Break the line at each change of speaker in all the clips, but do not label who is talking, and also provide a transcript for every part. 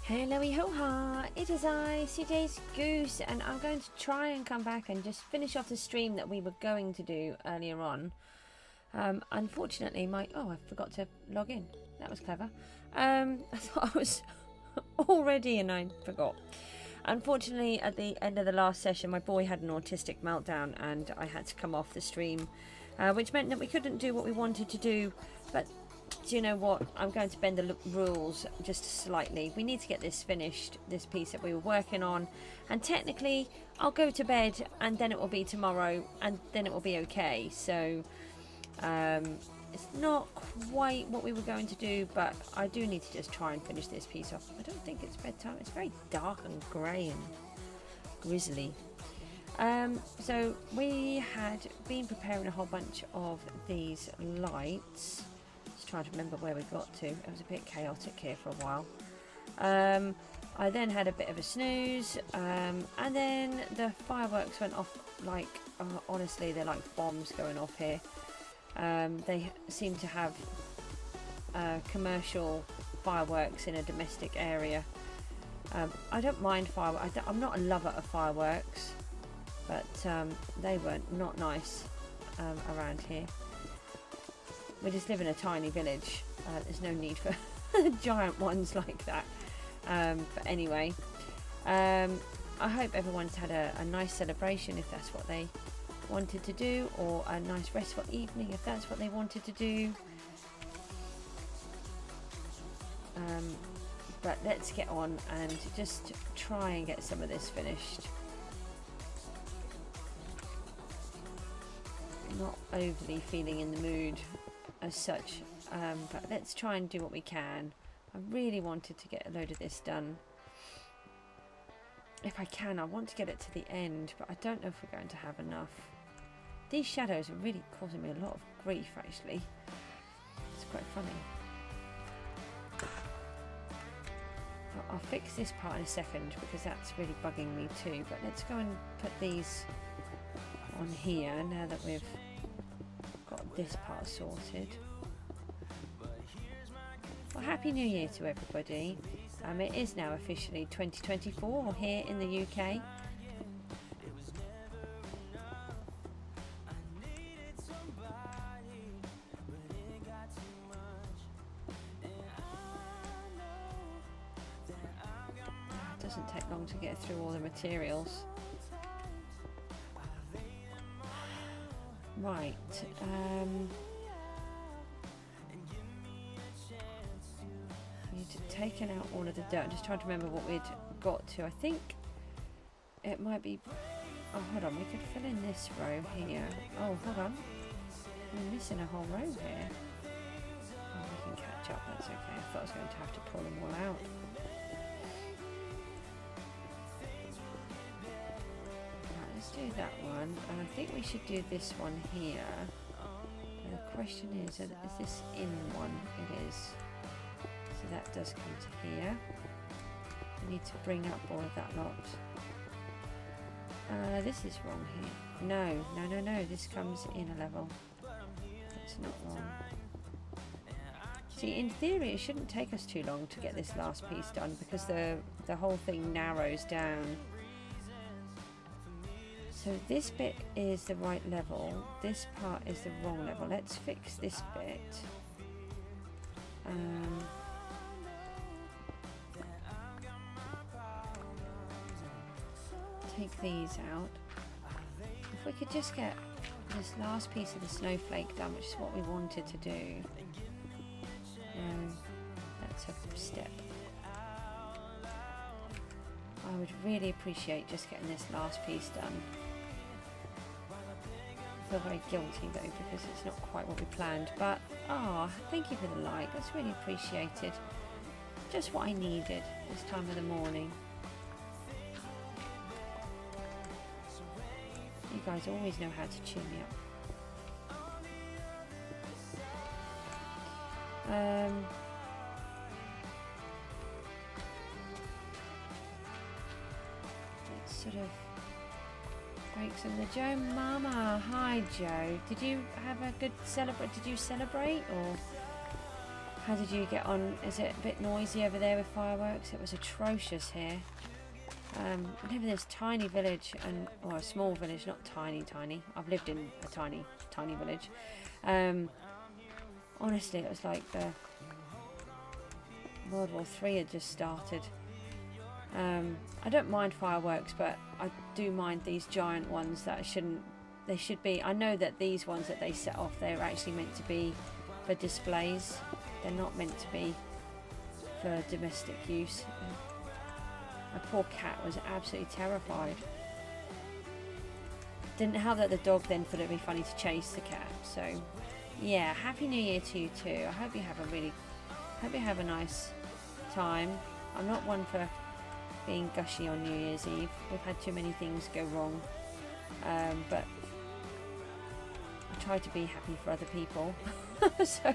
Hello-y ho-ha, it is I, Cjsgoose, and I'm going to try and come back and just finish off the stream that we were going to do earlier on. Unfortunately, I forgot to log in. That was clever. I thought I was all ready and I forgot. Unfortunately, at the end of the last session, my boy had an autistic meltdown and I had to come off the stream, which meant that we couldn't do what we wanted to do, but do you know what? I'm going to bend the rules just slightly. We need to get this finished, this piece that we were working on, and technically I'll go to bed and then it will be tomorrow and then it will be okay. So it's not quite what we were going to do, but I do need to just try and finish this piece off. I don't think it's bedtime. It's very dark and grey and grisly. So we had been preparing a whole bunch of these lights. Trying to remember where we got to. It was a bit chaotic here for a while. I then had a bit of a snooze, and then the fireworks went off like, honestly, they're like bombs going off here. They seem to have commercial fireworks in a domestic area. I don't mind fireworks. I'm not a lover of fireworks, but they were not nice around here. We just live in a tiny village. There's no need for giant ones like that. But anyway, I hope everyone's had a nice celebration if that's what they wanted to do, or a nice restful evening if that's what they wanted to do. But let's get on and just try and get some of this finished. Not overly feeling in the mood as such, but let's try and do what we can. I really wanted to get a load of this done. If I can, I want to get it to the end, but I don't know if we're going to have enough. These shadows are really causing me a lot of grief, actually. It's quite funny. I'll fix this part in a second because that's really bugging me too, but let's go and put these on here now that we've got this part sorted. Well, Happy New Year to everybody. It is now officially 2024 here in the UK. It doesn't take long to get through all the materials. Right, we'd taken out all of the dirt. I'm just trying to remember what we'd got to. I think it might be, oh hold on, we could fill in this row here. Oh hold on, we're missing a whole row here. Oh, we can catch up, that's okay. I thought I was going to have to pull them all out. Let's do that one, and I think we should do this one here. And the question is this in one? It is. So that does come to here. I need to bring up all of that lot. This is wrong here. No, this comes in a level. That's not wrong. See, in theory it shouldn't take us too long to get this last piece done because the whole thing narrows down. So this bit is the right level, this part is the wrong level. Let's fix this bit. Take these out. If we could just get this last piece of the snowflake done, which is what we wanted to do. That's a step. I would really appreciate just getting this last piece done. I feel very guilty though because it's not quite what we planned, but thank you for the like, that's really appreciated. Just what I needed this time of the morning. You guys always know how to cheer me up. Let's sort of break some of the Joe Mama. Hi Joe. Did you have a good Did you celebrate, or How did you get on? Is it a bit noisy over there with fireworks? It was atrocious here. I live in this tiny village, or a small village, not tiny. I've lived in a tiny village. Honestly, it was like the World War III had just started. I don't mind fireworks, but I do mind these giant ones that they should be. I know that these ones that they set off, they're actually meant to be for displays. They're not meant to be for domestic use. My poor cat was absolutely terrified. Didn't help that the dog then thought it'd be funny to chase the cat. So, yeah, Happy New Year to you too. I hope you have a nice time. I'm not one for being gushy on New Year's Eve. We've had too many things go wrong. But I try to be happy for other people. So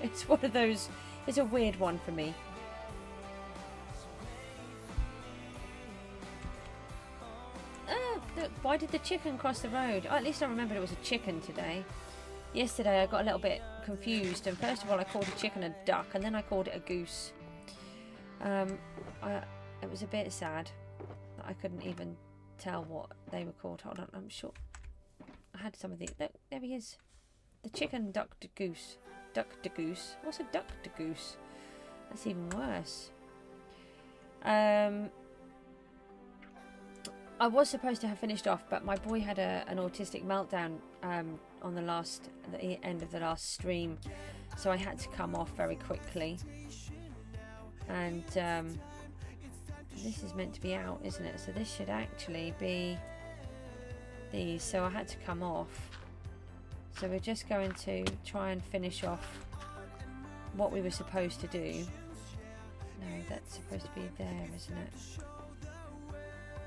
it's one of those. It's a weird one for me. Look, why did the chicken cross the road? Oh, at least I remembered it was a chicken today. Yesterday I got a little bit confused, and first of all I called a chicken a duck, and then I called it a goose. It was a bit sad that I couldn't even tell what they were called. Hold on, I'm sure I had some of the. Look, there he is. The chicken ducked a goose. Ducked a goose. What's a ducked a goose? That's even worse. I was supposed to have finished off, but my boy had an autistic meltdown on the end of the last stream, so I had to come off very quickly. And this is meant to be out, isn't it? So this should actually be these. So I had to come off. So we're just going to try and finish off what we were supposed to do. No, that's supposed to be there, isn't it?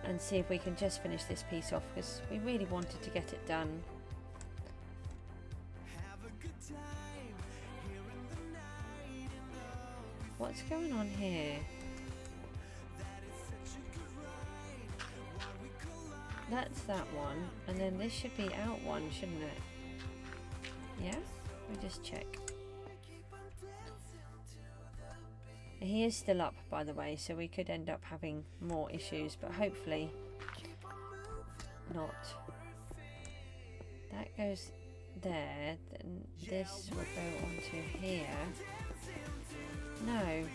And see if we can just finish this piece off, because we really wanted to get it done. What's going on here? That's that one, and then this should be out one, shouldn't it? Yeah? Let me just check. He is still up, by the way, so we could end up having more issues, but hopefully not. That goes there, then this will go onto here. No.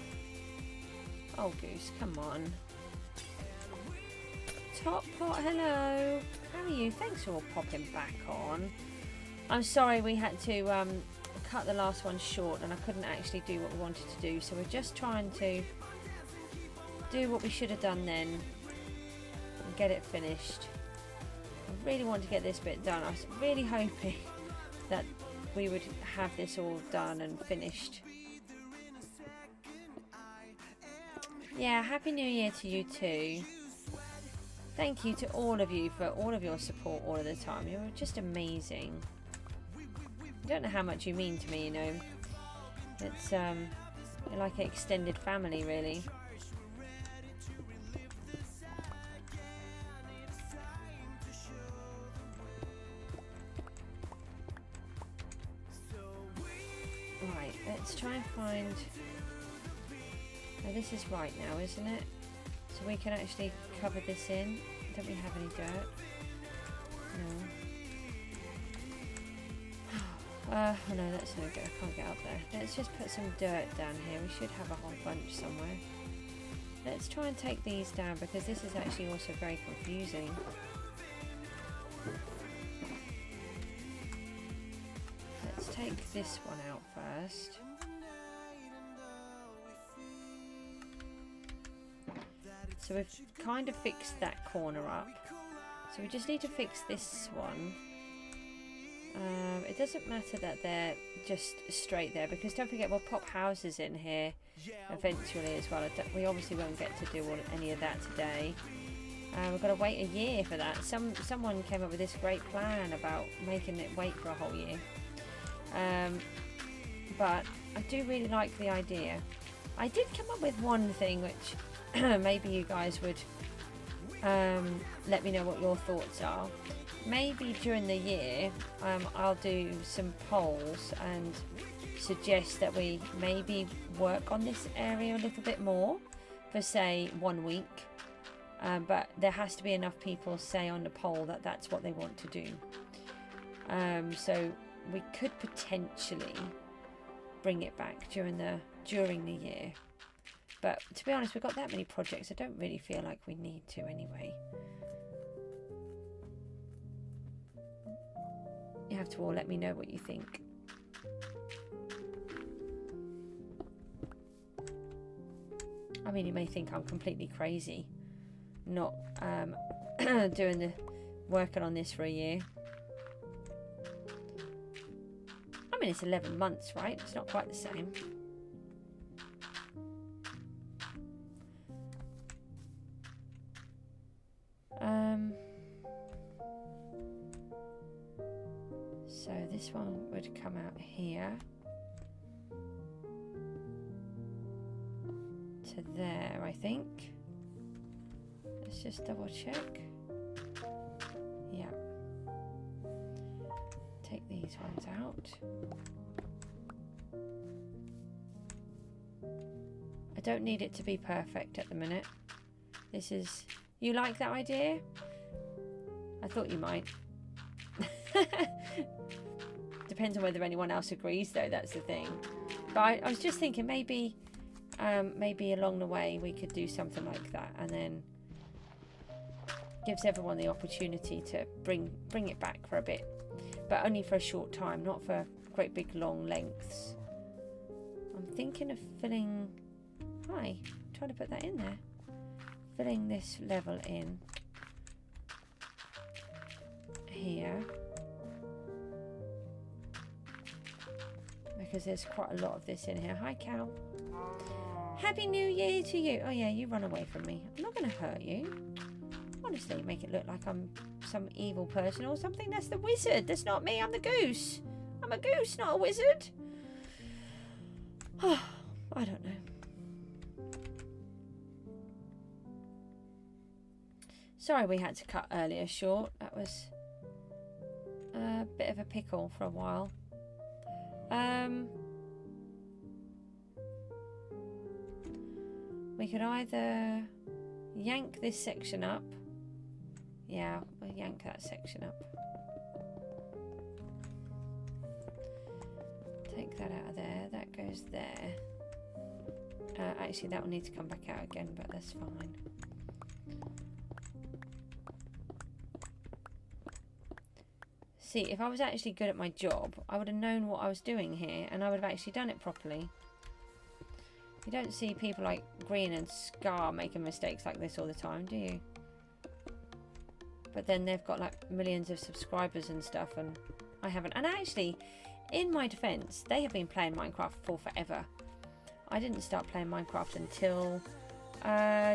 Oh, Goose, come on. Top Pot, hello. How are you? Thanks for all popping back on. I'm sorry we had to cut the last one short, and I couldn't actually do what we wanted to do, so we're just trying to do what we should have done then and get it finished. I really want to get this bit done. I was really hoping that we would have this all done and finished. Yeah, Happy New Year to you too. Thank you to all of you for all of your support all of the time. You're just amazing. I don't know how much you mean to me, you know. It's you're like an extended family, really. Right, let's try and find. Oh, this is right now, isn't it? So we can actually cover this in. Don't we have any dirt? No. Oh no, that's no good. I can't get up there. Let's just put some dirt down here. We should have a whole bunch somewhere. Let's try and take these down, because this is actually also very confusing. Let's take this one out first. So we've kind of fixed that corner up. So we just need to fix this one. It doesn't matter that they're just straight there, because don't forget we'll pop houses in here eventually as well. We obviously won't get to do any of that today. We've got to wait a year for that. Someone came up with this great plan about making it wait for a whole year. But I do really like the idea. I did come up with one thing which maybe you guys would let me know what your thoughts are. Maybe during the year I'll do some polls and suggest that we maybe work on this area a little bit more for say 1 week, but there has to be enough people say on the poll that that's what they want to do. So we could potentially bring it back during the year, but to be honest, we've got that many projects, I don't really feel like we need to anyway. You have to all let me know what you think. I mean, you may think I'm completely crazy not working on this for a year. I mean, it's 11 months, right? It's not quite the same. So this one would come out here to there, I think. Let's just double check. Yeah. Take these ones out. I don't need it to be perfect at the minute. This is... You like that idea? I thought you might. Depends on whether anyone else agrees, though, that's the thing. But I was just thinking maybe along the way we could do something like that, and then gives everyone the opportunity to bring it back for a bit, but only for a short time, not for great big long lengths. I'm thinking of filling... Hi, trying to put that in there. Filling this level in here, because there's quite a lot of this in here. Hi, cow. Happy New Year to you. Oh yeah, you run away from me. I'm not going to hurt you. Honestly, make it look like I'm some evil person or something. That's the wizard. That's not me. I'm the goose. I'm a goose, not a wizard. Oh, I don't know. Sorry we had to cut earlier short. That was a bit of a pickle for a while. We could either yank this section up. Yeah, we'll yank that section up. Take that out of there. That goes there. Actually, that will need to come back out again, but that's fine. See, if I was actually good at my job, I would have known what I was doing here, and I would have actually done it properly. You don't see people like Green and Scar making mistakes like this all the time, do you? But then they've got like millions of subscribers and stuff, and I haven't. And actually, in my defense, they have been playing Minecraft for forever. I didn't start playing Minecraft until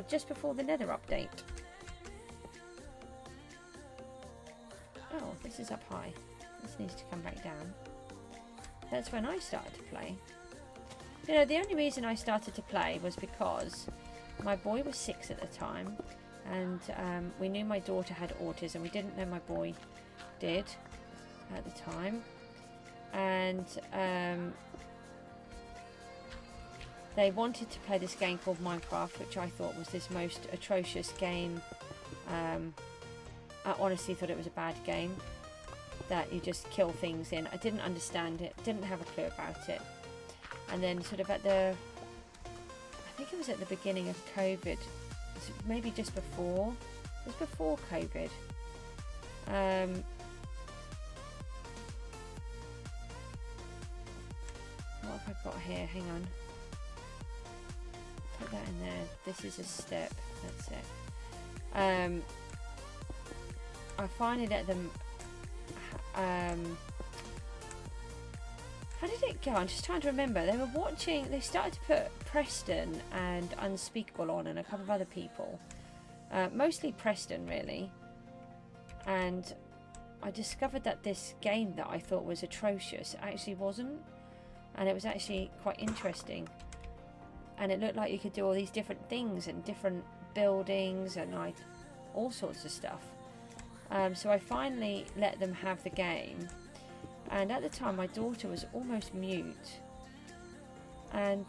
just before the Nether update. Oh, this is up high. This needs to come back down. That's when I started to play. You know, the only reason I started to play was because my boy was 6 at the time, and we knew my daughter had autism. We didn't know my boy did at the time, and they wanted to play this game called Minecraft, which I thought was this most atrocious game. I honestly thought it was a bad game that you just kill things in. I didn't understand it, didn't have a clue about it. And then sort of at the, I think it was at the beginning of COVID, maybe just before, it was before COVID. What have I got here? Hang on. Put that in there. This is a step. That's it. I finally let them. How did it go? I'm just trying to remember. They were watching. They started to put Preston and Unspeakable on, and a couple of other people. Mostly Preston, really. And I discovered that this game that I thought was atrocious actually wasn't, and it was actually quite interesting. And it looked like you could do all these different things and different buildings, and I all sorts of stuff. So I finally let them have the game, and at the time my daughter was almost mute, and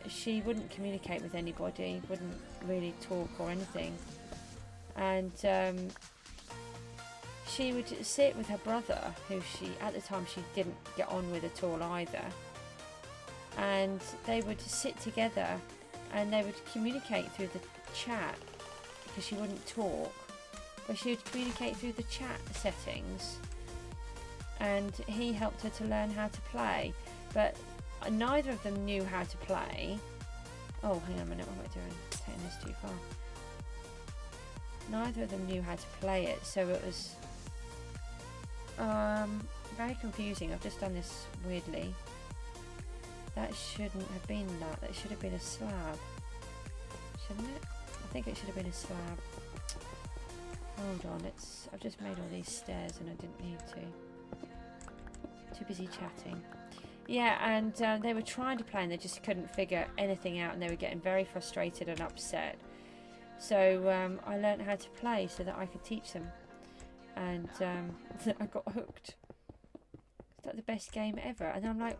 she wouldn't communicate with anybody, wouldn't really talk or anything, and she would sit with her brother, who at the time she didn't get on with at all either, and they would sit together and they would communicate through the chat, because she wouldn't talk, but she would communicate through the chat settings, and he helped her to learn how to play, but neither of them knew how to play. Oh, hang on a minute, what am I doing? Taking this too far. Neither of them knew how to play it, so it was very confusing. I've just done this weirdly. That shouldn't have been that. That should have been a slab, shouldn't it? I think it should have been a slab. Hold on, I've just made all these stairs and I didn't need to. Too busy chatting. Yeah, and they were trying to play and they just couldn't figure anything out, and they were getting very frustrated and upset. So I learned how to play so that I could teach them, and I got hooked. It's like the best game ever. And I'm like,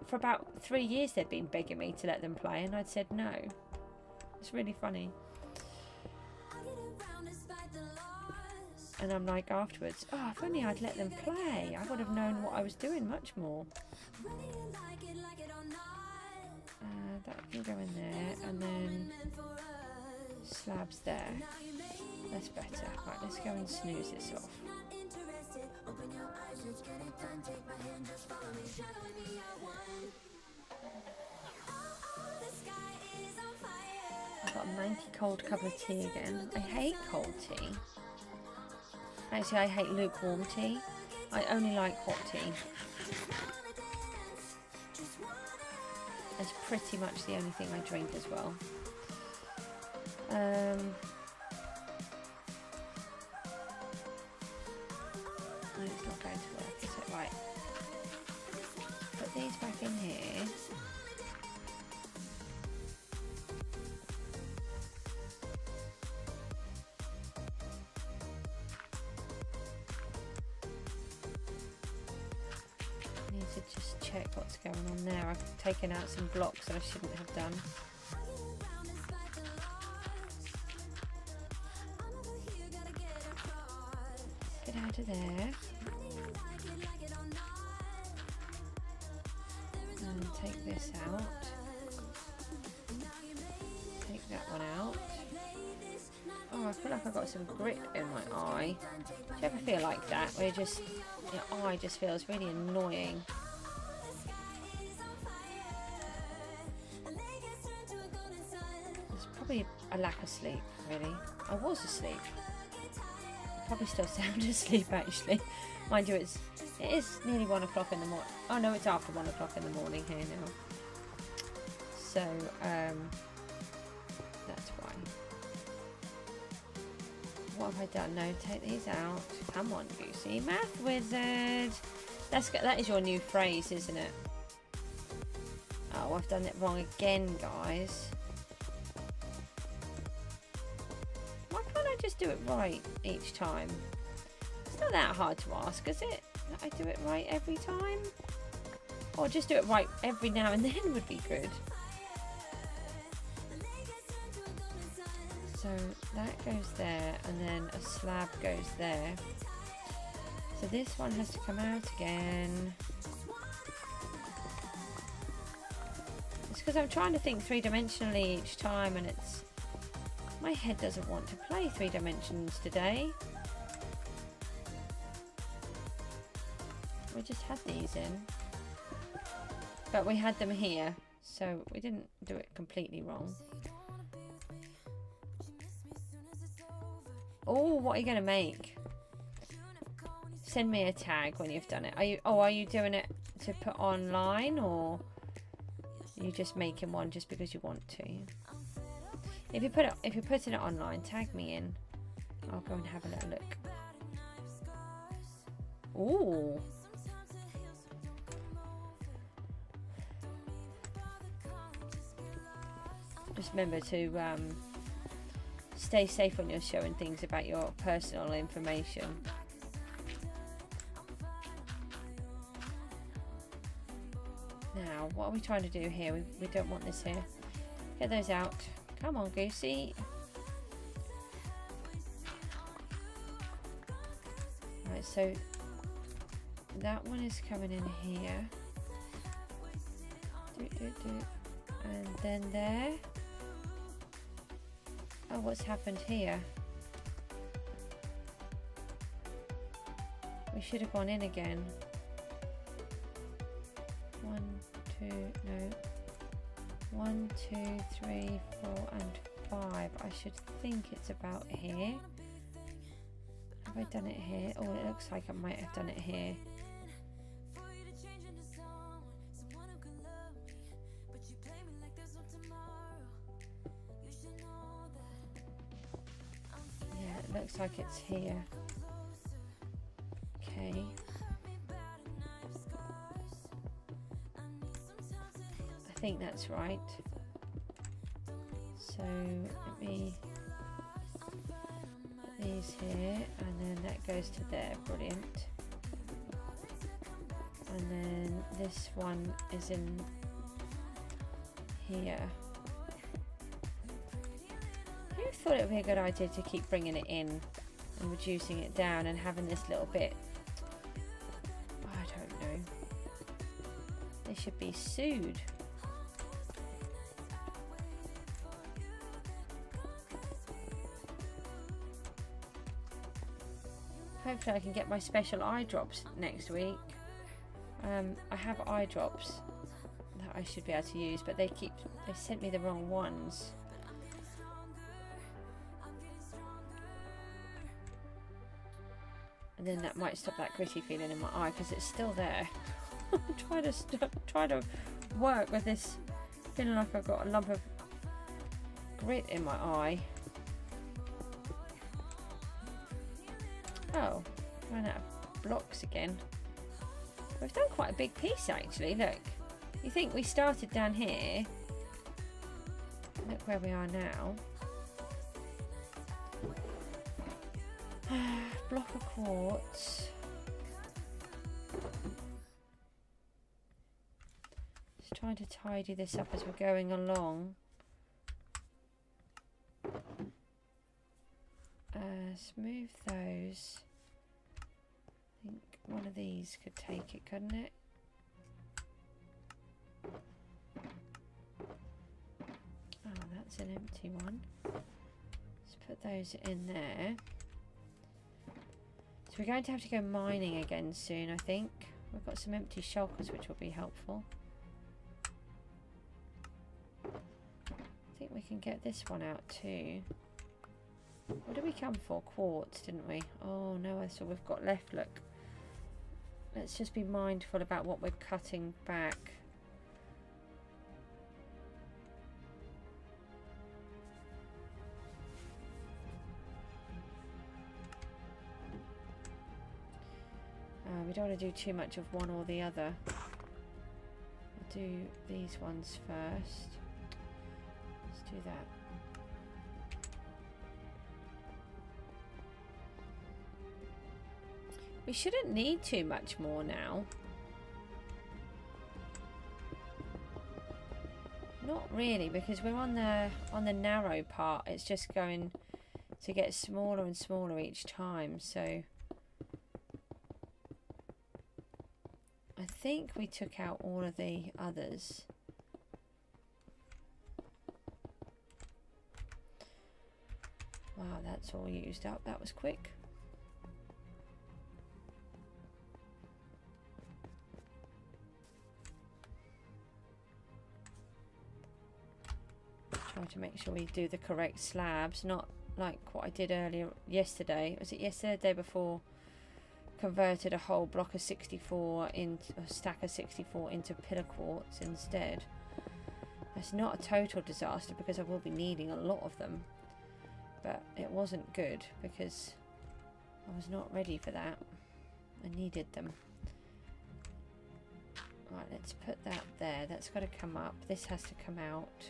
for about 3 years they'd been begging me to let them play, and I'd said no. It's really funny. And I'm like afterwards, oh, if only I'd let them play, I would have known what I was doing much more. That can go in there, and then slabs there. That's better. Right, let's go and snooze this off. I've got a manky cold cup of tea again. I hate cold tea. Actually, I hate lukewarm tea. I only like hot tea. It's pretty much the only thing I drink as well. It's not going to work, is it? Right. Put these back in here. Just check what's going on there. I've taken out some blocks that I shouldn't have done. Get out of there. And take this out. Take that one out. Oh, I feel like I've got some grit in my eye. Do you ever feel like that? Where your eye just feels really annoying. Probably a lack of sleep, really. I was asleep. I probably still sound asleep, actually. Mind you, it is nearly 1 o'clock in the morning. Oh no, it's after 1 o'clock in the morning here now. So, that's why. What have I done? No, take these out. Come on, Goosey. Math wizard. That is your new phrase, isn't it? Oh, I've done it wrong again, guys. Just do it right each time. It's not that hard to ask, is it? That I do it right every time? Or just do it right every now and then would be good. So that goes there, and then a slab goes there. So this one has to come out again. It's because I'm trying to think three-dimensionally each time, and my head doesn't want to play 3 dimensions today. We just had these in. But we had them here, so we didn't do it completely wrong. Oh, what are you going to make? Send me a tag when you've done it. Are you doing it to put online, or are you just making one just because you want to? If you're putting it online, tag me in. I'll go and have a little look. Ooh. Just remember to stay safe when you're showing things about your personal information. Now, what are we trying to do here? We don't want this here. Get those out. Come on, Goosey. Right, so that one is coming in here. And then there. Oh, what's happened here? We should have gone in again. 1, 2, no. 1, 2, 3, 4, and 5. I should think it's about here. Have I done it here? Oh, it looks like I might have done it here. Yeah, it looks like it's here. Okay. I think that's right. So let me put these here, and then that goes to there. Brilliant. And then this one is in here. Who thought it would be a good idea to keep bringing it in and reducing it down and having this little bit? I don't know. They should be sued. Hopefully I can get my special eye drops next week. I have eye drops that I should be able to use, but they sent me the wrong ones. And then that might stop that gritty feeling in my eye, because it's still there. try to work with this feeling like I've got a lump of grit in my eye. Oh, ran out of blocks again. We've done quite a big piece actually, look. You think we started down here. Look where we are now. Block of quartz. Just trying to tidy this up as we're going along. Smooth those. I think one of these could take it, couldn't it? Oh, that's an empty one. Let's put those in there. So we're going to have to go mining again soon, I think. We've got some empty shulkers which will be helpful. I think we can get this one out too. What did we come for? Quartz, didn't we? Oh no, that's all we've got left, look. Let's just be mindful about what we're cutting back. We don't want to do too much of one or the other. We'll do these ones first. Let's do that. We shouldn't need too much more now. Not really, because we're on the narrow part. It's just going to get smaller and smaller each time. So I think we took out all of the others. Wow, that's all used up. That was quick. Try to make sure we do the correct slabs, not like what I did earlier yesterday. Was it yesterday, the day before? Converted a whole block of 64 into a stack of 64 into pillar quartz instead. That's not a total disaster because I will be needing a lot of them, but it wasn't good because I was not ready for that. I needed them. Right, let's put that there. That's got to come up. This has to come out.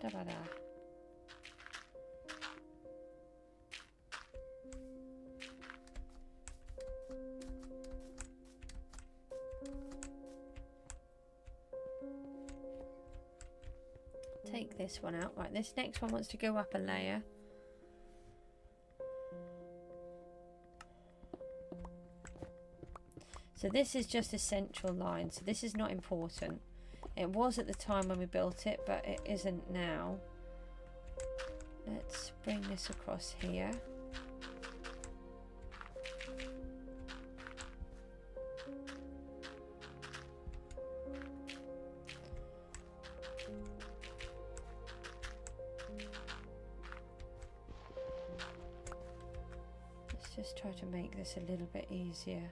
Da -ba -da. Take this one out. Right, this next one wants to go up a layer. So this is just a central line, so this is not important. It was at the time when we built it, but it isn't now. Let's bring this across here. Let's just try to make this a little bit easier.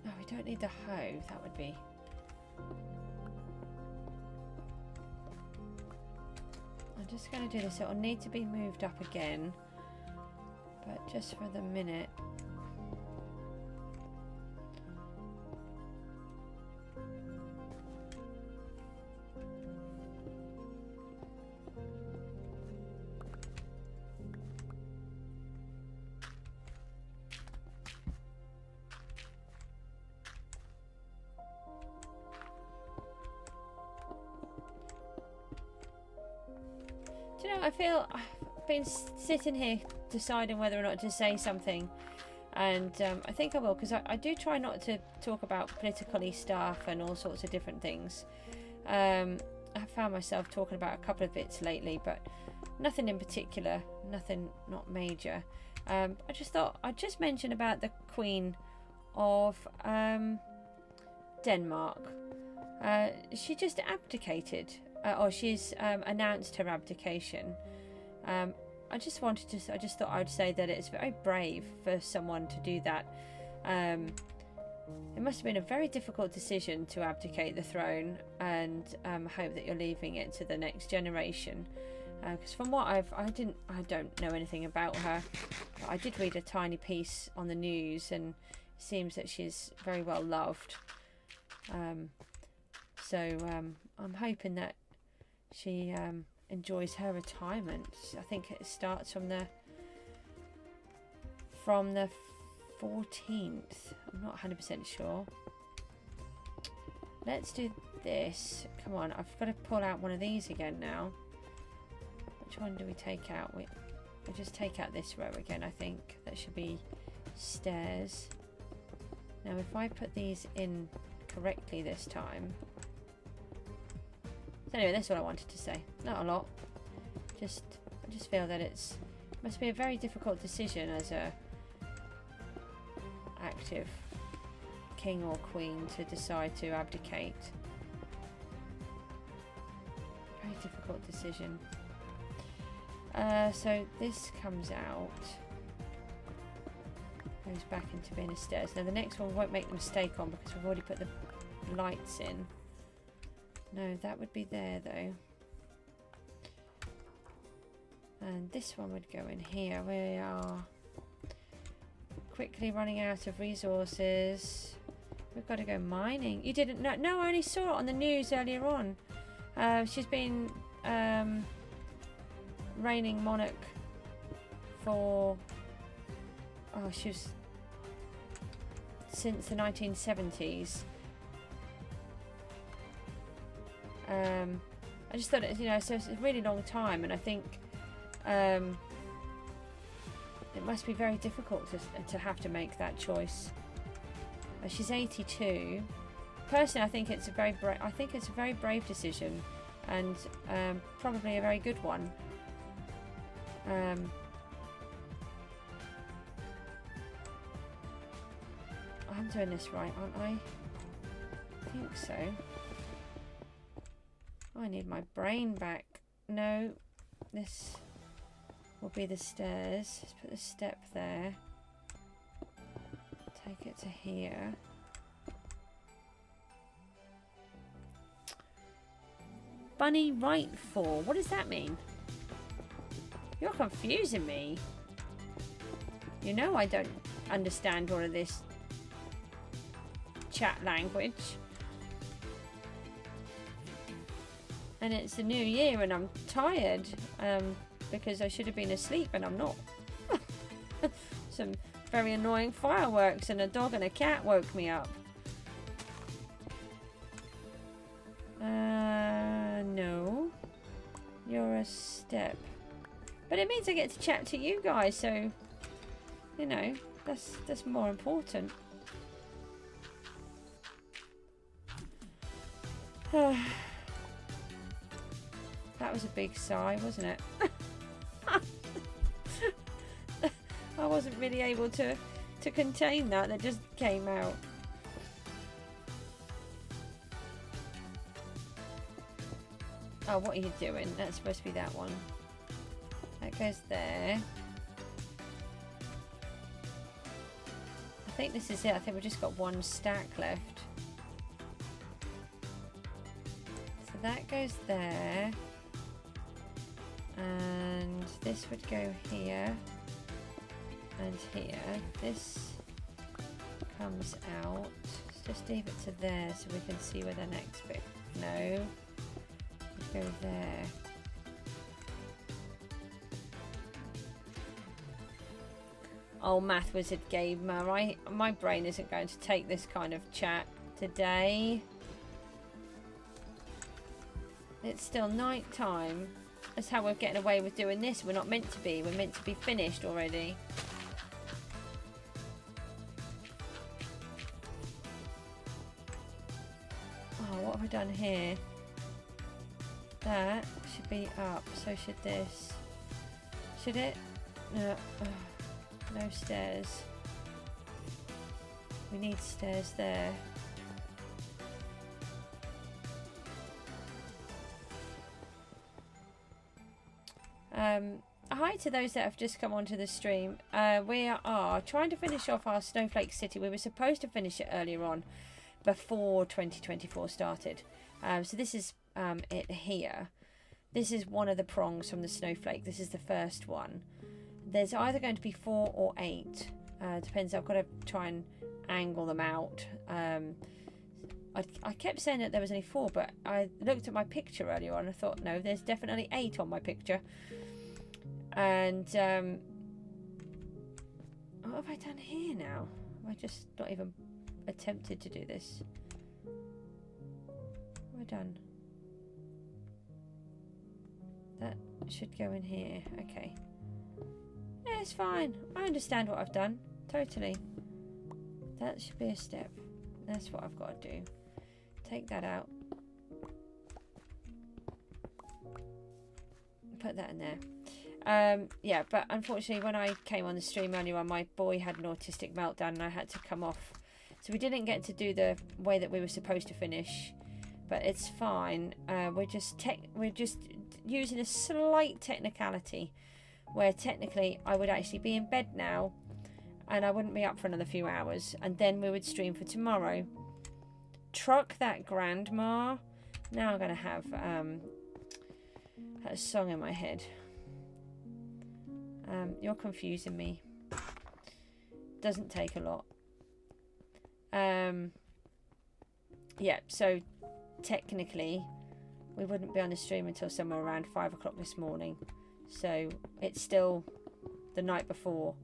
Oh, we don't need the hoe, that would be... I'm just going to do this. It will need to be moved up again, but just for the minute. Do you know, I feel I've been sitting here deciding whether or not to say something, and I think I will, because I do try not to talk about politically stuff and all sorts of different things. I found myself talking about a couple of bits lately, but nothing in particular, nothing not major. I just thought I'd just mention about the Queen of Denmark. She just abdicated. Or she's announced her abdication. I just thought I'd say that it's very brave for someone to do that. It must have been a very difficult decision to abdicate the throne and hope that you're leaving it to the next generation. Because from what I don't know anything about her. But I did read a tiny piece on the news, and it seems that she's very well loved. So I'm hoping that she enjoys her retirement. I think it starts from the 14th. I'm not 100% sure. Let's do this. Come on, I've got to pull out one of these again now. Which one do we take out? We just take out this row again, I think. That should be stairs. Now if I put these in correctly this time... Anyway, that's what I wanted to say. Not a lot. I just feel that it must be a very difficult decision as a active king or queen to decide to abdicate. Very difficult decision. So this comes out, goes back into being a stairs. Now the next one we won't make the mistake on because we've already put the lights in. No, that would be there though. And this one would go in here. We are quickly running out of resources. We've got to go mining. You didn't know? No, I only saw it on the news earlier on. She's been reigning monarch for... Oh, she was... since the 1970s. I just thought, so it's a really long time, and I think it must be very difficult to have to make that choice. She's 82. Personally, I think it's a very brave decision, and probably a very good one. I'm doing this right, aren't I? I think so. I need my brain back. No, this will be the stairs. Let's put the step there. Take it to here. Bunny right for? What does that mean? You're confusing me. You know I don't understand all of this chat language. And it's the new year and I'm tired because I should have been asleep and I'm not. Some very annoying fireworks and a dog and a cat woke me up. No. You're a step. But it means I get to chat to you guys, so, you know, that's more important. That was a big sigh, wasn't it? I wasn't really able to contain that. That just came out. Oh, what are you doing? That's supposed to be that one. That goes there. I think this is it. I think we've just got one stack left. So that goes there. And this would go here. And here. This comes out. Let's just leave it to there so we can see where the next bit. No. Go there. Oh, Math Wizard Gamer, my brain isn't going to take this kind of chat today. It's still night time. That's how we're getting away with doing this. We're not meant to be. We're meant to be finished already. Oh, what have I done here? That should be up, so should this. Should it? No. No stairs. We need stairs there. Hi to those that have just come onto the stream. We are trying to finish off our Snowflake City. We were supposed to finish it earlier on, before 2024 started. So this is it here. This is one of the prongs from the Snowflake. This is the first one. There's either going to be 4 or 8. Depends. I've got to try and angle them out. I kept saying that there was only 4, but I looked at my picture earlier on and I thought, no, there's definitely 8 on my picture. And what have I done here now? Have I just not even attempted to do this? What have I done? That should go in here. Okay. Yeah, it's fine. I understand what I've done. Totally. That should be a step. That's what I've got to do. Take that out. Put that in there. Yeah, but unfortunately when I came on the stream earlier on, my boy had an autistic meltdown and I had to come off. So we didn't get to do the way that we were supposed to finish. But it's fine. We're just using a slight technicality where technically I would actually be in bed now and I wouldn't be up for another few hours, and then we would stream for tomorrow. Truck that, Grandma. Now I'm going to have a song in my head. You're confusing me. Doesn't take a lot. Yeah, so technically we wouldn't be on the stream until somewhere around 5 o'clock this morning. So it's still the night before.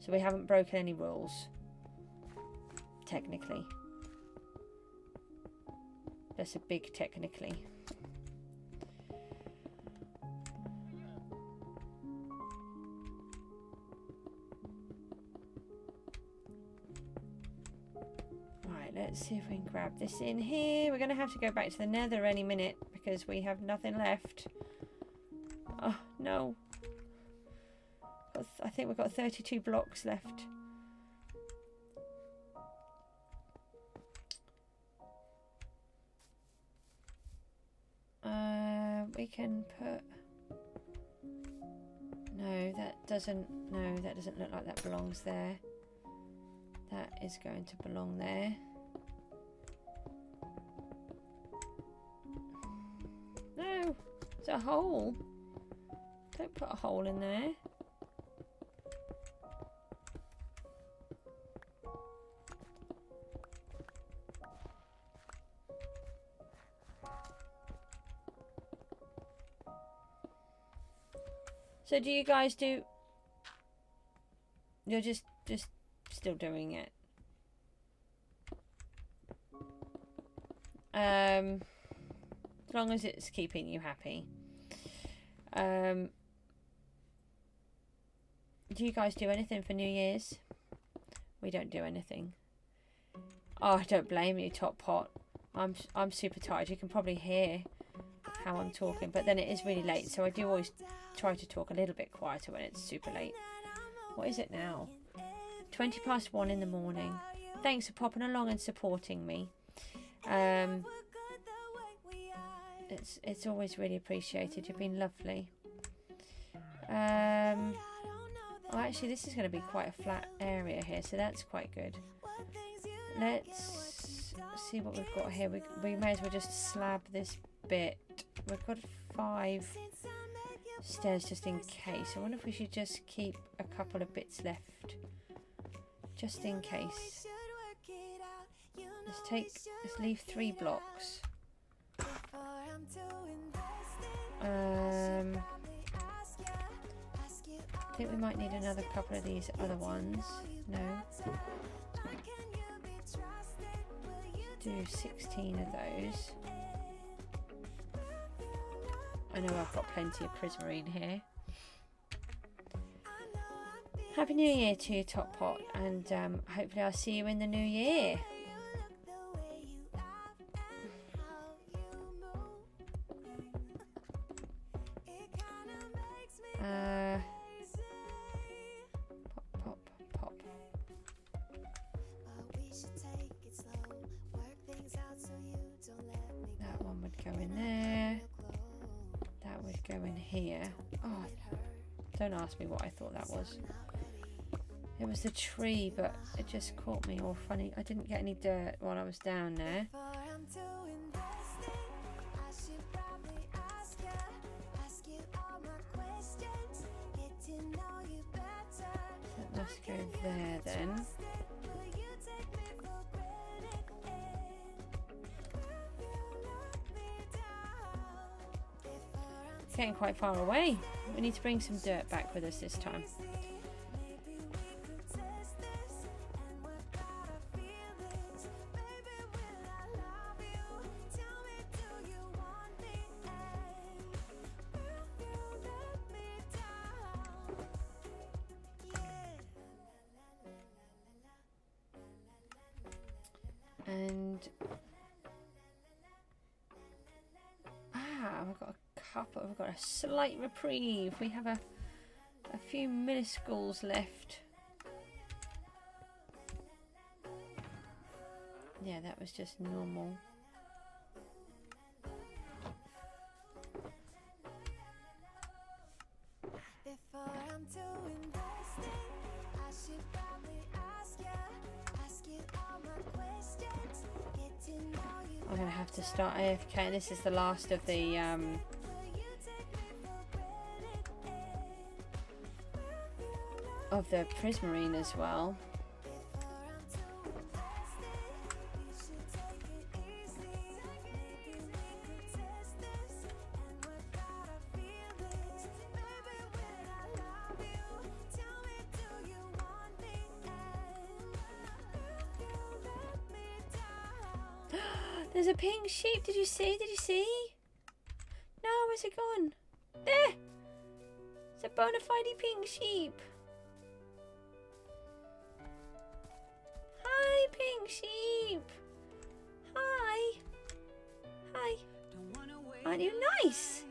So we haven't broken any rules. Technically. That's a big technically. Right, let's see if we can grab this in here. We're going to have to go back to the nether any minute because we have nothing left. Oh, no. I think we've got 32 blocks left. We can put... No, that doesn't look like that belongs there. That is going to belong there. No, it's a hole. Don't put a hole in there. So do you guys do... You're just still doing it. As long as it's keeping you happy. Do you guys do anything for New Year's? We don't do anything. Oh, I don't blame you, Top Pot. I'm super tired. You can probably hear how I'm talking, but then it is really late, so I do always try to talk a little bit quieter when it's super late. What is it now? 1:20 in the morning. Thanks for popping along and supporting me. It's always really appreciated. You've been lovely. Oh, actually, this is going to be quite a flat area here, so that's quite good. Let's see what we've got here. We may as well just slab this bit. We've got 5 stairs just in case. I wonder if we should just keep a couple of bits left, just in case. Let's leave 3 blocks. I think we might need another couple of these other ones. No. Do 16 of those. I know I've got plenty of prismarine here. Happy New Year to you, Top Pot, and hopefully I'll see you in the new year. Pop. That one would go in there. That would go in here. Oh, don't ask me what I thought that was. It was the tree, but it just caught me all funny. I didn't get any dirt while I was down there. That must go there then. It's getting quite far away. We need to bring some dirt back with us this time. And we've got a couple. We've got a slight reprieve. We have a few minuscules left. Yeah, that was just normal. I'm going to have to start AFK, and this is the last of the prismarine as well. There's a pink sheep. Did you see? Did you see? No, where's it gone? There! It's a bona fide pink sheep. Hi, pink sheep. Hi. Hi. Aren't you nice?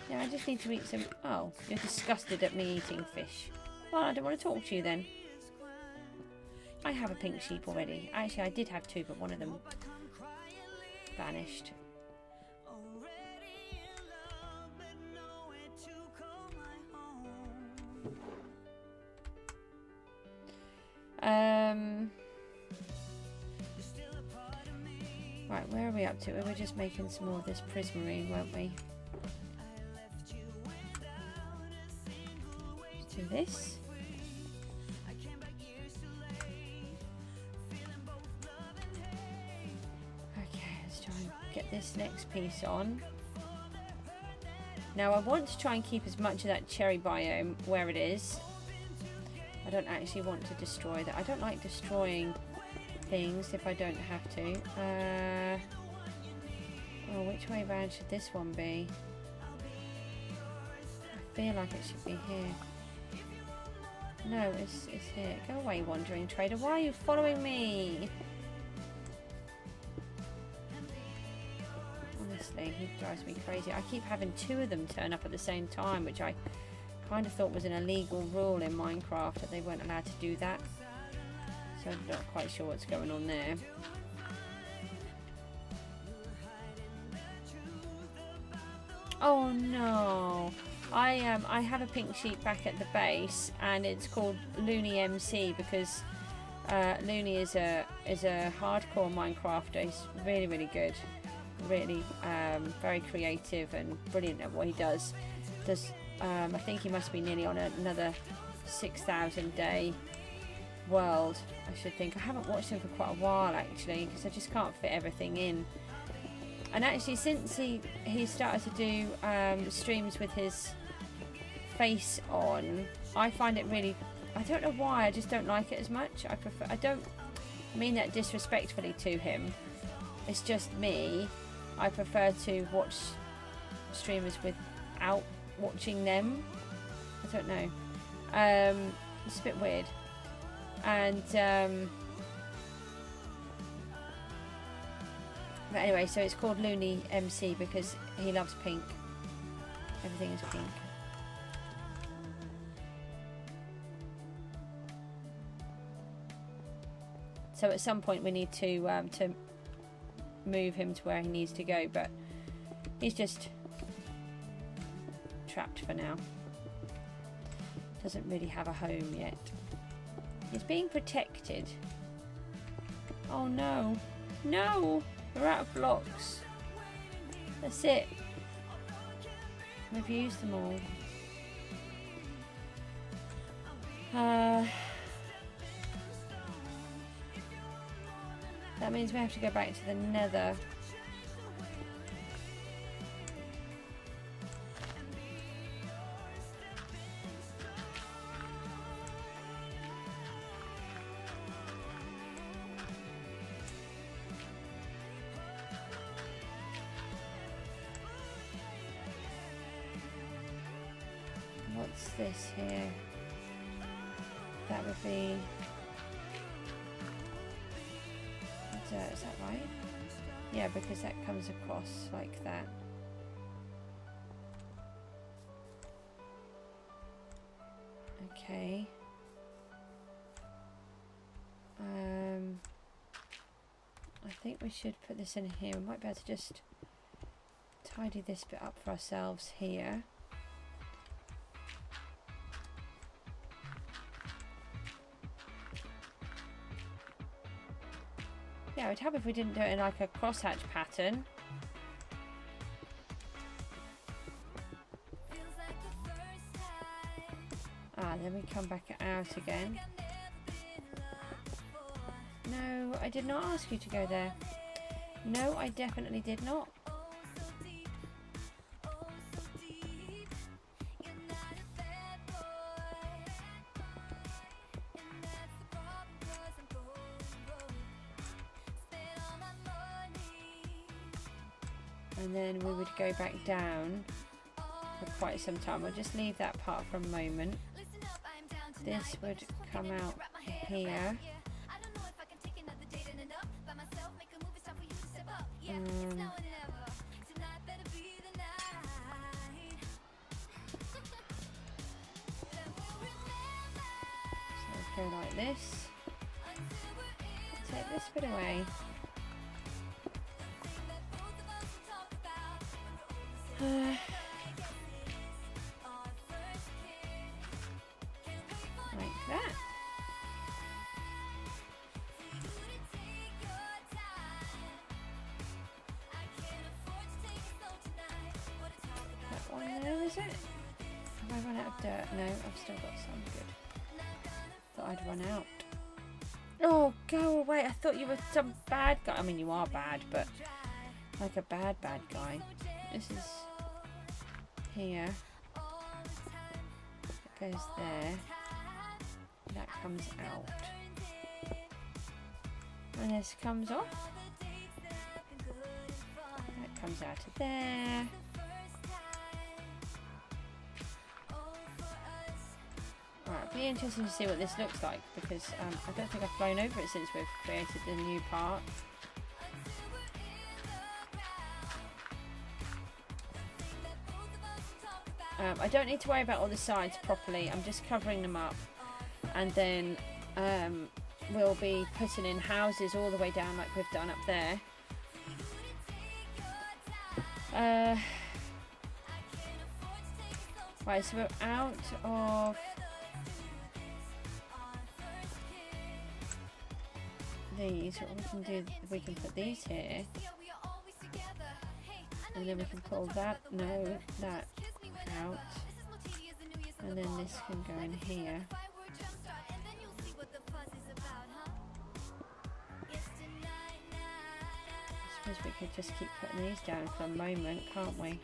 Yeah, I just need to eat some... Oh, you're disgusted at me eating fish. Well, I don't want to talk to you then. I have a pink sheep already. Actually, I did have 2, but one of them vanished. Right, where are we up to? We were just making some more of this prismarine, weren't we? Let's do this. Get this next piece on. Now I want to try and keep as much of that cherry biome where it is. I don't actually want to destroy that. I don't like destroying things if I don't have to. Oh, which way round should this one be? I feel like it should be here. No, it's here. Go away, wandering trader. Why are you following me? Honestly, he drives me crazy. I keep having two of them turn up at the same time, which I kind of thought was an illegal rule in Minecraft, that they weren't allowed to do that. So I'm not quite sure what's going on there. Oh no! I have a pink sheep back at the base, and it's called Looney MC because Looney is a hardcore Minecrafter. He's really good, really very creative and brilliant at what he does. I think he must be nearly on another 6,000 day world, I should think. I haven't watched him for quite a while actually, because I just can't fit everything in. And actually, since he started to do streams with his face on, I find it really, I don't know why, I just don't like it as much. I don't mean that disrespectfully to him, it's just me. I prefer to watch streamers without watching them. I don't know, it's a bit weird. And but anyway, so it's called Looney MC because he loves pink. Everything is pink. So at some point we need to move him to where he needs to go, but he's just trapped for now. Doesn't really have a home yet. He's being protected. Oh no. No! We're out of blocks. That's it. We've used them all. That means we have to go back to the Nether. What's this here? That would be dirt, is that right? Yeah, because that comes across like that. Okay. I think we should put this in here. We might be able to just tidy this bit up for ourselves here. Yeah, it would help if we didn't do it in like a crosshatch pattern. Ah, then we come back out again. No, I did not ask you to go there. No, I definitely did not. And then we would go back down for quite some time. We'll just leave that part for a moment. This would come out here. So go like this. Take this bit away. Like that. That one there, is it? Have I run out of dirt? No, I've still got some. Good. Thought I'd run out. Oh, go away. I thought you were some bad guy. I mean, you are bad, but like a bad guy. This is... here. It goes there. That comes out. And this comes off. That comes out of there. Alright, it'll be interesting to see what this looks like, because I don't think I've flown over it since we've created the new part. I don't need to worry about all the sides properly. I'm just covering them up, and then we'll be putting in houses all the way down like we've done up there. Right, so we're out of these. What we can do, we can put these here, and then we can pull that out, and then this can go in here. I suppose we could just keep putting these down for a moment, can't we?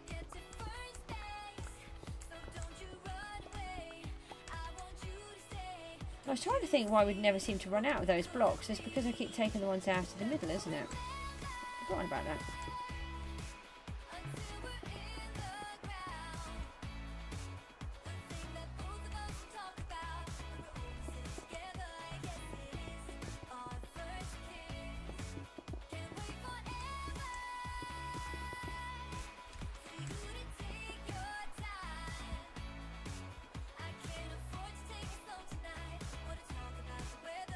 I was trying to think why we'd never seem to run out of those blocks. It's because I keep taking the ones out of the middle, isn't it? I've forgotten about that.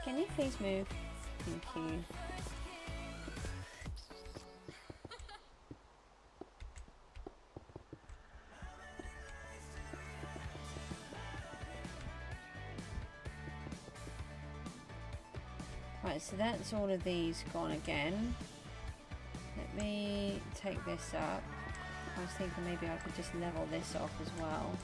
Can you please move? Thank you. Right, so that's all of these gone again. Let me take this up. I was thinking maybe I could just level this off as well.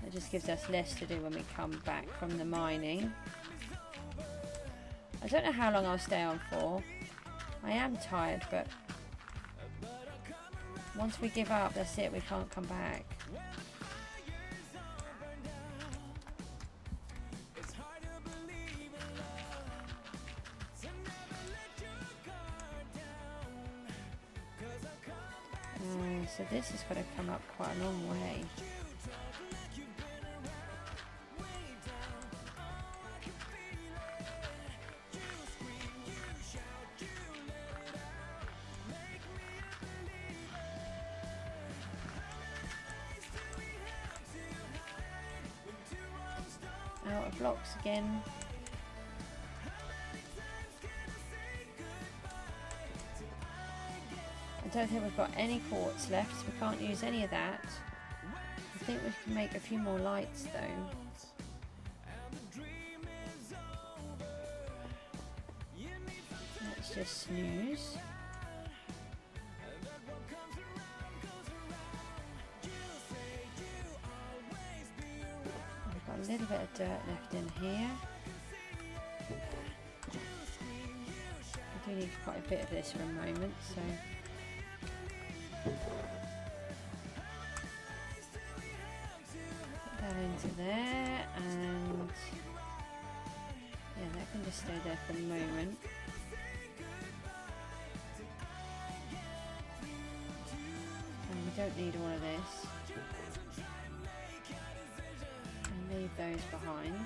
It just gives us less to do when we come back from the mining. I don't know how long I'll stay on for. I am tired, but once we give up, that's it, we can't come back. So this has got to come up quite a long way. Out of blocks again. I don't think we've got any quartz left, so we can't use any of that. I think we can make a few more lights though. Let's just snooze. We've got a little bit of dirt left in here. I do need quite a bit of this for a moment, so put that into there, and yeah, that can just stay there for the moment. And we don't need all of this. And leave those behind.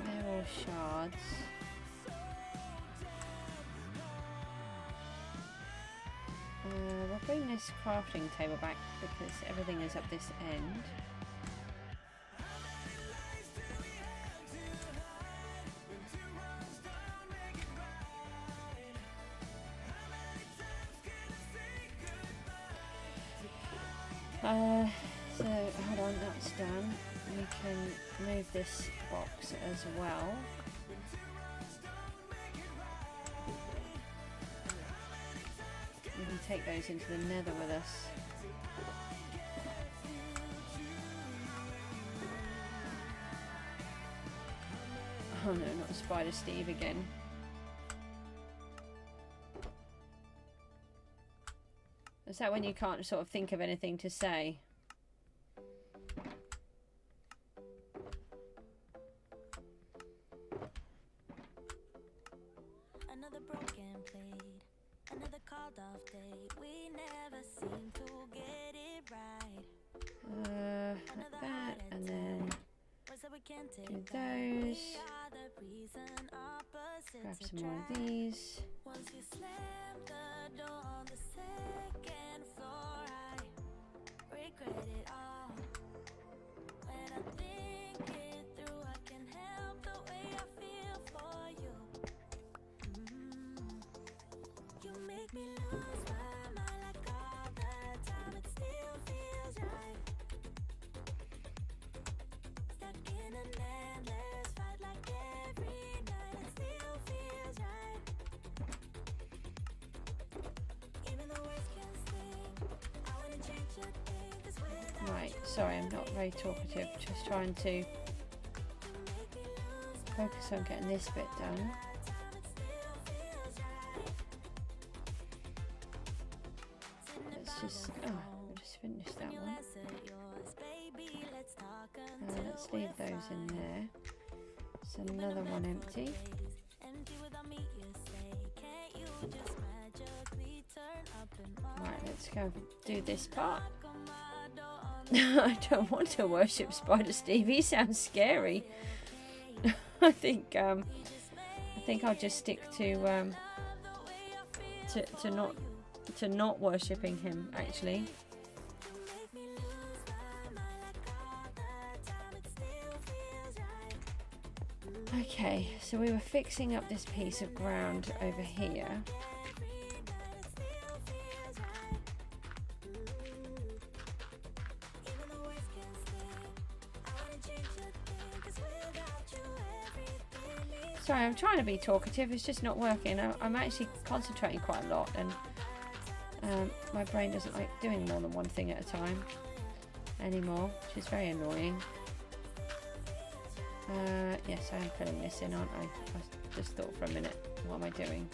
They're all shards. We'll bring this crafting table back because everything is up this end. So hold on, that's done. We can move this box as well. We can take those into the nether with us. Oh no, not Spider Steve again. Is that when you can't sort of think of anything to say?
Another broken plate, another called off date. We never seem to get it right.
Like that, and then do those. Grab some more of these.
Once you slam the door on the second floor, I regret it all. When I think it through, I can help the way I feel for you. You make me lose my mind like all the time. It still feels right. Stuck in an endless fight like every night. It still feels right. Even the words can sting. I wanna change a thing, 'cause without
Right, sorry, I'm not very talkative. Just trying to focus on getting this bit done. Let's just, we'll just finish that one. Let's leave those in there. So another one empty. Right, let's go do this part. I don't want to worship Spider Steve. He sounds scary. I think I'll just stick to not worshipping him, actually. Okay, so we were fixing up this piece of ground over here. Sorry, I'm trying to be talkative, it's just not working. I'm actually concentrating quite a lot, and my brain doesn't like doing more than one thing at a time anymore, which is very annoying. Yes, I am filling this in, aren't I? I just thought for a minute, what am I doing?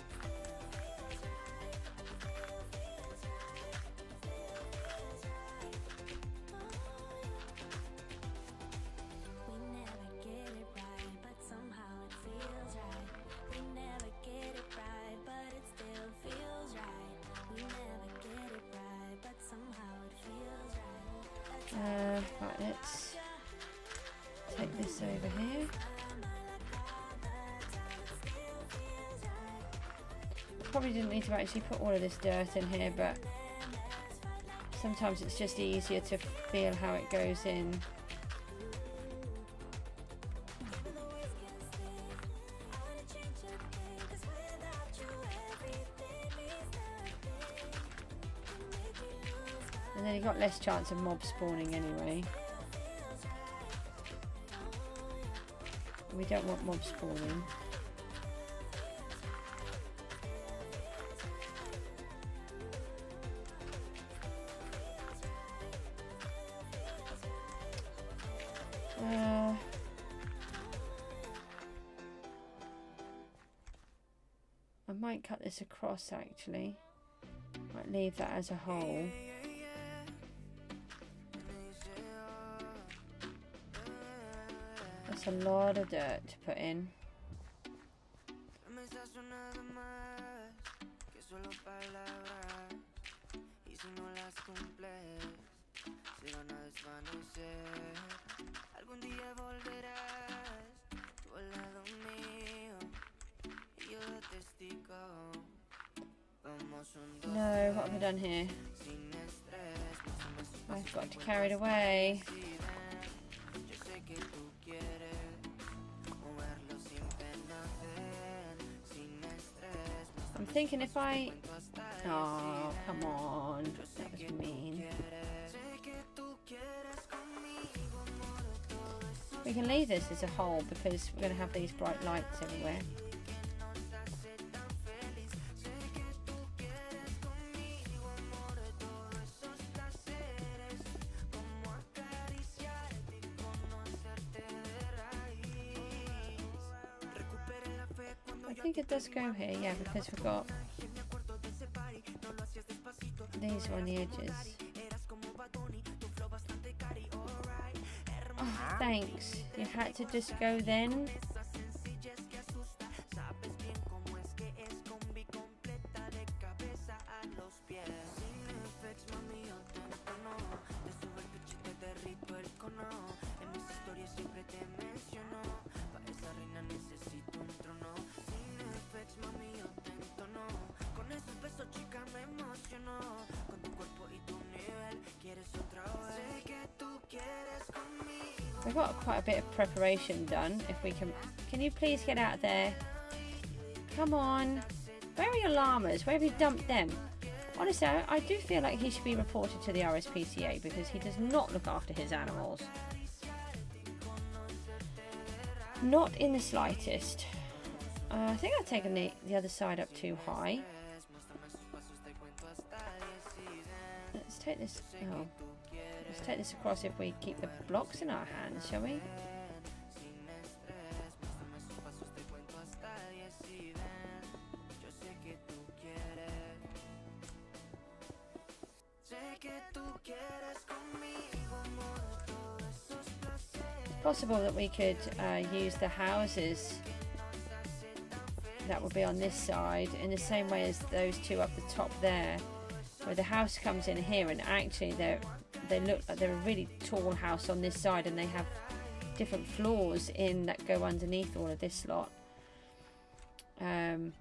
Right, let's take this over here. Probably didn't need to actually put all of this dirt in here, but sometimes it's just easier to feel how it goes in. And then you've got less chance of mob spawning anyway. We don't want mob spawning. I might cut this across actually. Might leave that as a whole. That's a lot of dirt to put in. No, what have I done here? I've got carried away. I'm thinking if I... Oh, come on. That was mean. We can leave this as a whole because we're going to have these bright lights everywhere. I think it does go here, yeah, because we've got these are on the edges. Oh, thanks. You had to just go then. We've got quite a bit of preparation done. If we can you please get out there? Come on. Where are your llamas? Where have you dumped them? Honestly, I do feel like he should be reported to the RSPCA because he does not look after his animals. Not in the slightest. I think I've taken the other side up too high. Let's take this. Oh. Let's take this across if we keep the blocks in our hands, shall we? It's possible that we could use the houses that will be on this side in the same way as those two up the top there, where the house comes in here and actually they look like they're a really tall house on this side, and they have different floors in that go underneath all of this lot. I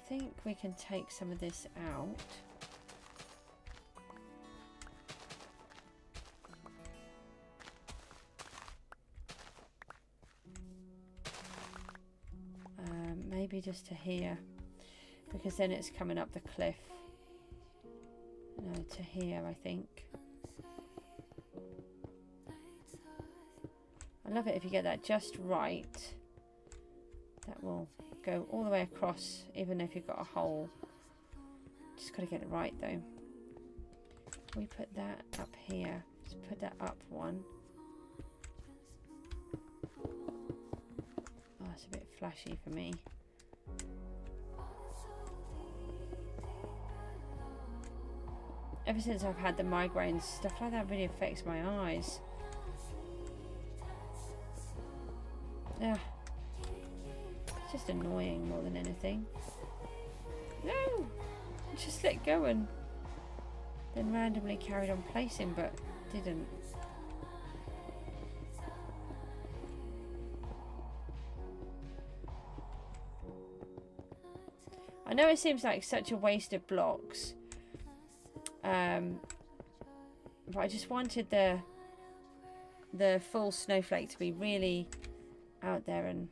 think we can take some of this out. Maybe just to here, because then it's coming up the cliff. No, to here, I think. I love it if you get that just right. That will go all the way across, even if you've got a hole. Just got to get it right though. We put that up here. Let's put that up one. Oh, it's a bit flashy for me. Ever since I've had the migraines, stuff like that really affects my eyes. Yeah. It's just annoying more than anything. No! Just let go and then randomly carried on placing, but didn't. I know it seems like such a waste of blocks. But I just wanted the full snowflake to be really out there and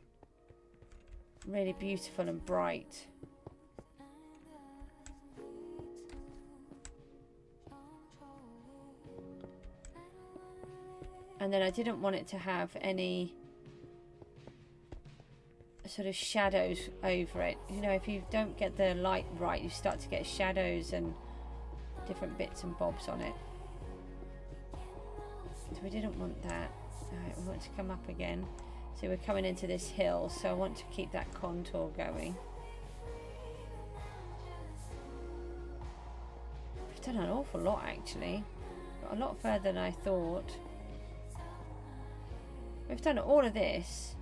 really beautiful and bright. And then I didn't want it to have any sort of shadows over it. You know, if you don't get the light right, you start to get shadows and different bits and bobs on it. So we didn't want that. Alright, we want to come up again. So we're coming into this hill, so I want to keep that contour going. We've done an awful lot actually. Got a lot further than I thought. We've done all of this.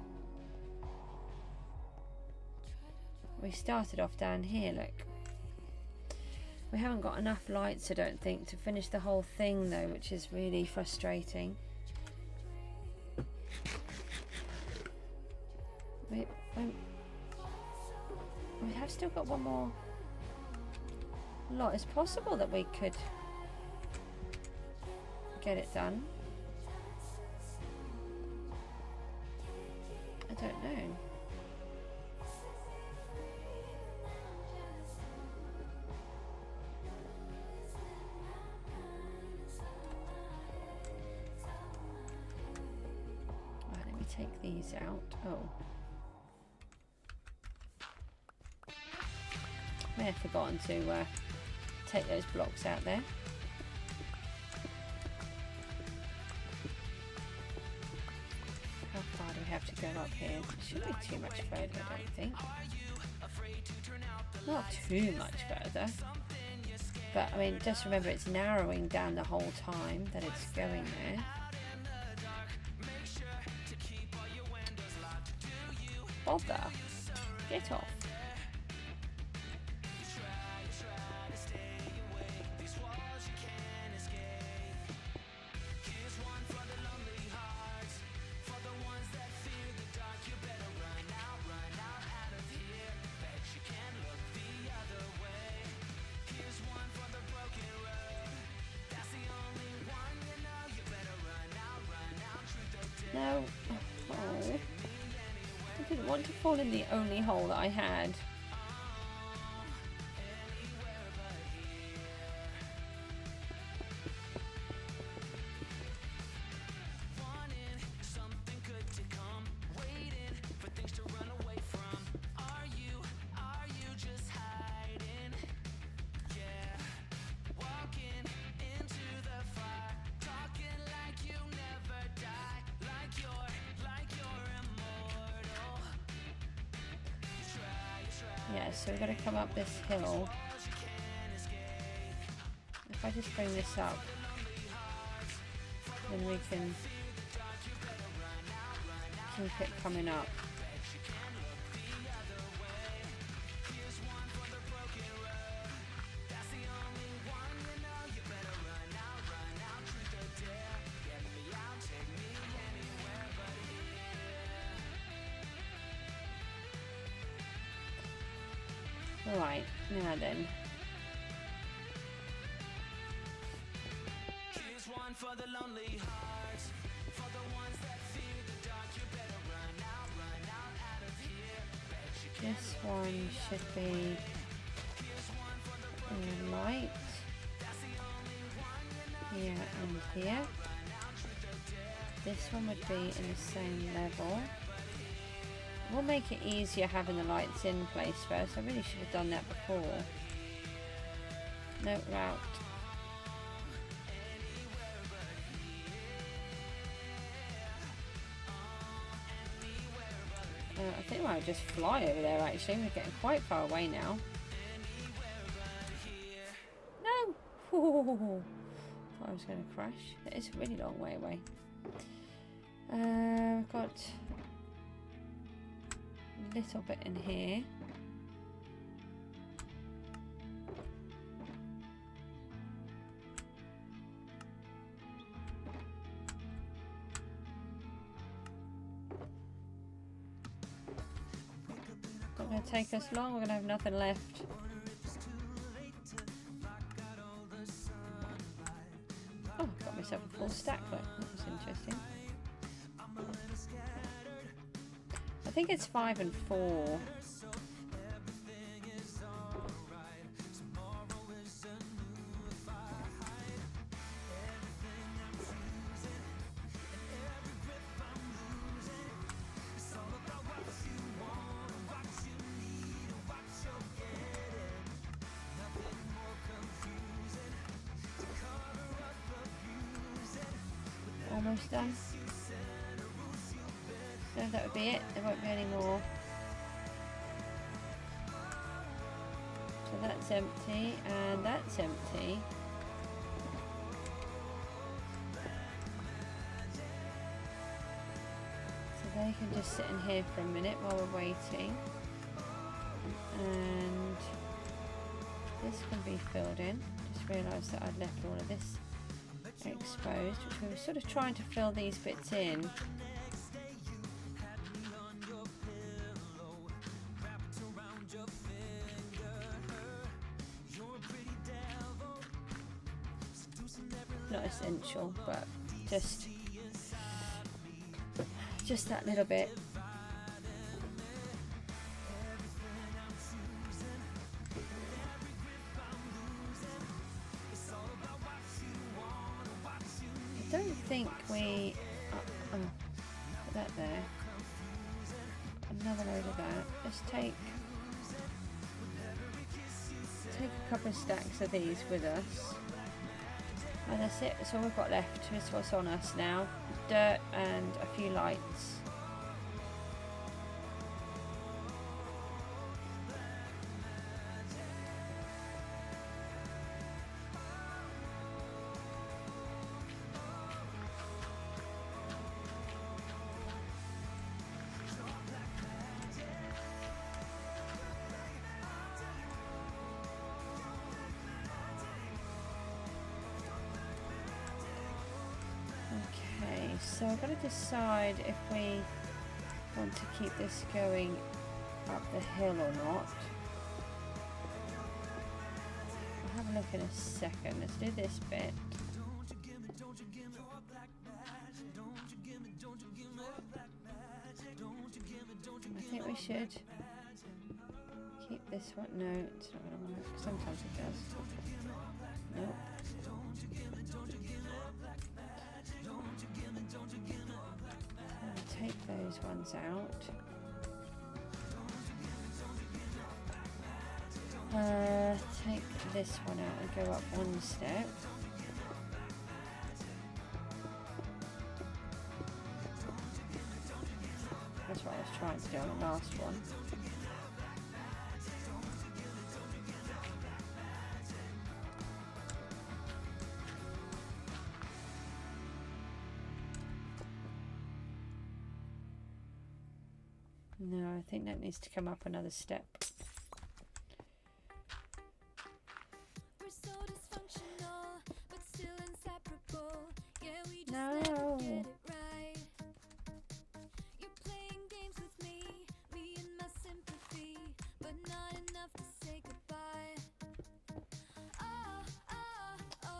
We started off down here, look. We haven't got enough lights, I don't think, to finish the whole thing though, which is really frustrating. We have still got one more lot. It's possible that we could get it done. I don't know. Take these out. Oh, may have forgotten to take those blocks out there. How far do we have have to go up here. It shouldn't be too much further, I don't think. Not too much further. But, I mean, just remember it's narrowing down the whole time that it's going there. Bother. Get off. No. Oh. I didn't want to fall in the only hole that I had. Yeah, so we've got to come up this hill. If I just bring this up, then we can keep it coming up. Right, now then. Here's one for the lonely hearts, for the ones that fear the dark. You better run out of here. This one should be in the light. Here and here. This one would be in the same level. We'll make it easier having the lights in place first. I really should have done that before. No route. I think I might just fly over there actually. We're getting quite far away now. No! Thought I was going to crash. It is a really long way away. We've got little bit in here. Not going to take us long, we're going to have nothing left. Oh, got myself a full stack, look, that was interesting. I think it's 5 and 4. Almost done. So that would be it, there won't be any more. So that's empty and that's empty. So they can just sit in here for a minute while we're waiting. And this can be filled in. Just realised that I'd left all of this exposed, which we were sort of trying to fill these bits in. Not essential, but just that little bit. I don't think we put that there. Another load of that. Let's take a couple of stacks of these with us. And that's it, that's all we've got left. It's what's on us now. Dirt and a few lights. so I've got to decide if we want to keep this going up the hill or not. I'll have a look in a second. Let's do this bit. I think we should keep this one. No, it's not going to work. Sometimes it does. Nope. Take those ones out. Take this one out and go up one step. That's what I was trying to do on the last one. No, I think that needs to come up another step. No.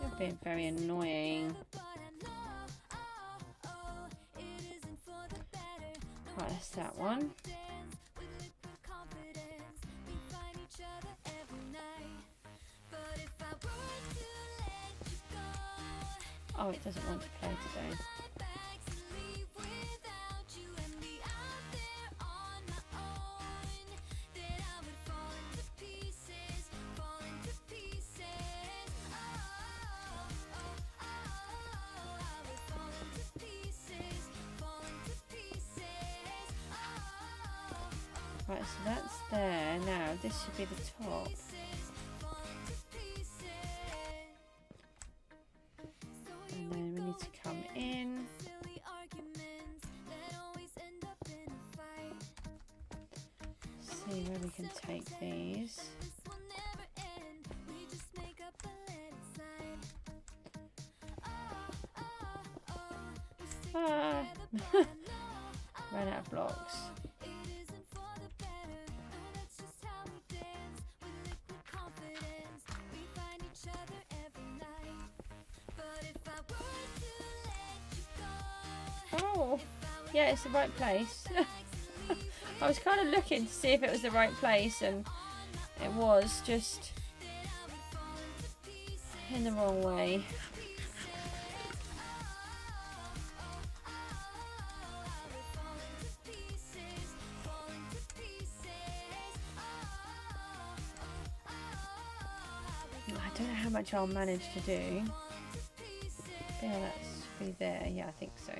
You're being very annoying. Right, that's that one. Oh, it doesn't want to play today. Right, so that's there. Now, this should be the top. And then we need to come in. See where we can take these. Ah. Ran out of blocks. Oh, yeah, it's the right place. I was kind of looking to see if it was the right place, and it was just in the wrong way. I don't know how much I'll manage to do. Yeah, that's be there. Yeah, I think so.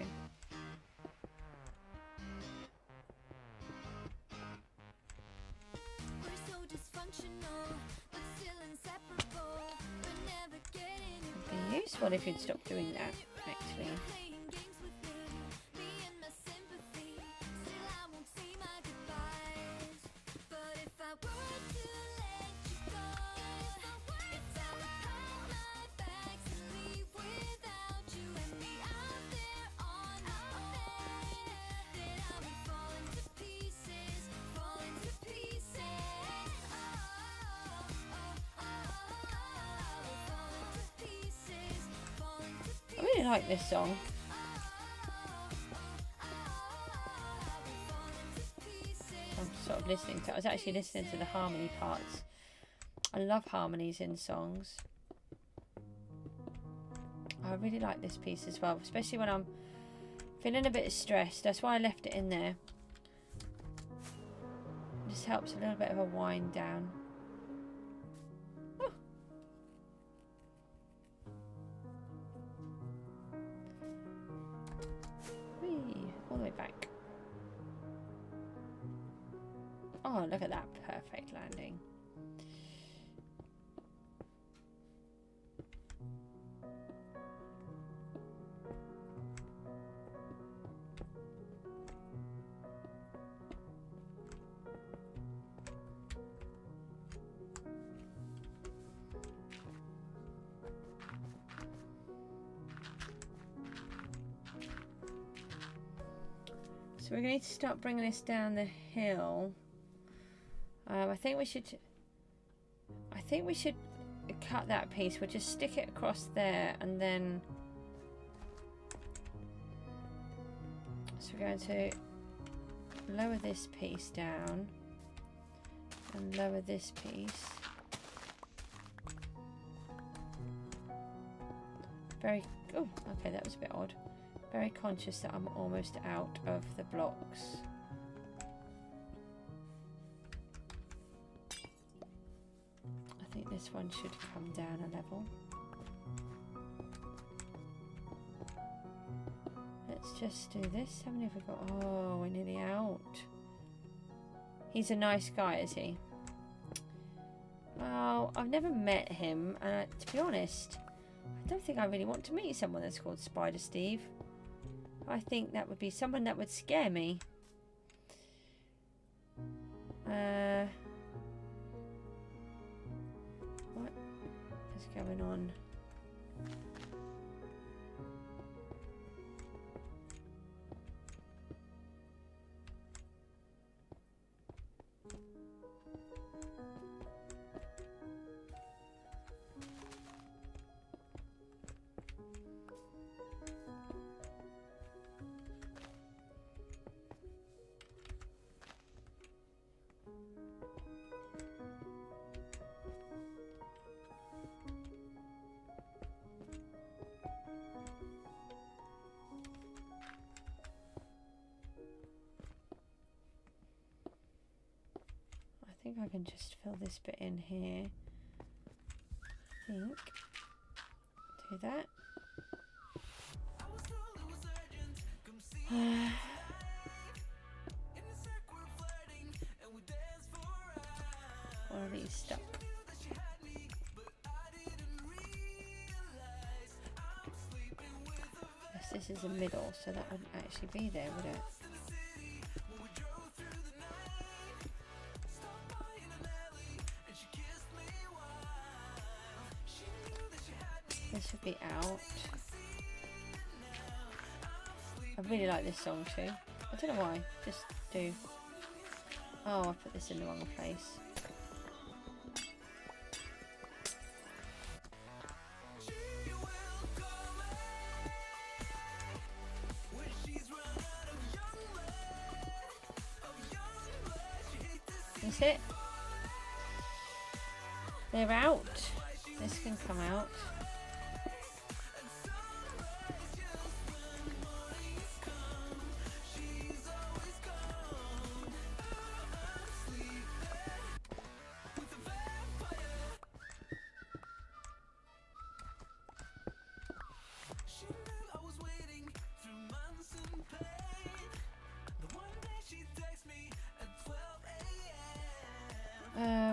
It'd be useful if you'd stop doing that, actually. I really like this song. I'm sort of listening to it. I was actually listening to the harmony parts. I love harmonies in songs. I really like this piece as well, especially when I'm feeling a bit stressed. That's why I left it in there. It just helps a little bit of a wind down. All the way back. Oh, look at that perfect landing. So we're going to start bringing this down the hill. I think we should cut that piece. We'll just stick it across there, and then so we're going to lower this piece down and lower this piece. Very, oh, okay, that was a bit odd. Very conscious that I'm almost out of the blocks. I think this one should come down a level. Let's just do this. How many have we got? Oh, we're nearly out. He's a nice guy, is he? Well, I've never met him, and to be honest, I don't think I really want to meet someone that's called Spider Steve. I think that would be someone that would scare me. What is going on? I think I can just fill this bit in here. I think. Do that. One of these stuck. Yes, this is the middle, so that wouldn't actually be there, would it? This should be out. I really like this song too. I don't know why. Just do. Oh, I put this in the wrong place. That's it. They're out. This can come out.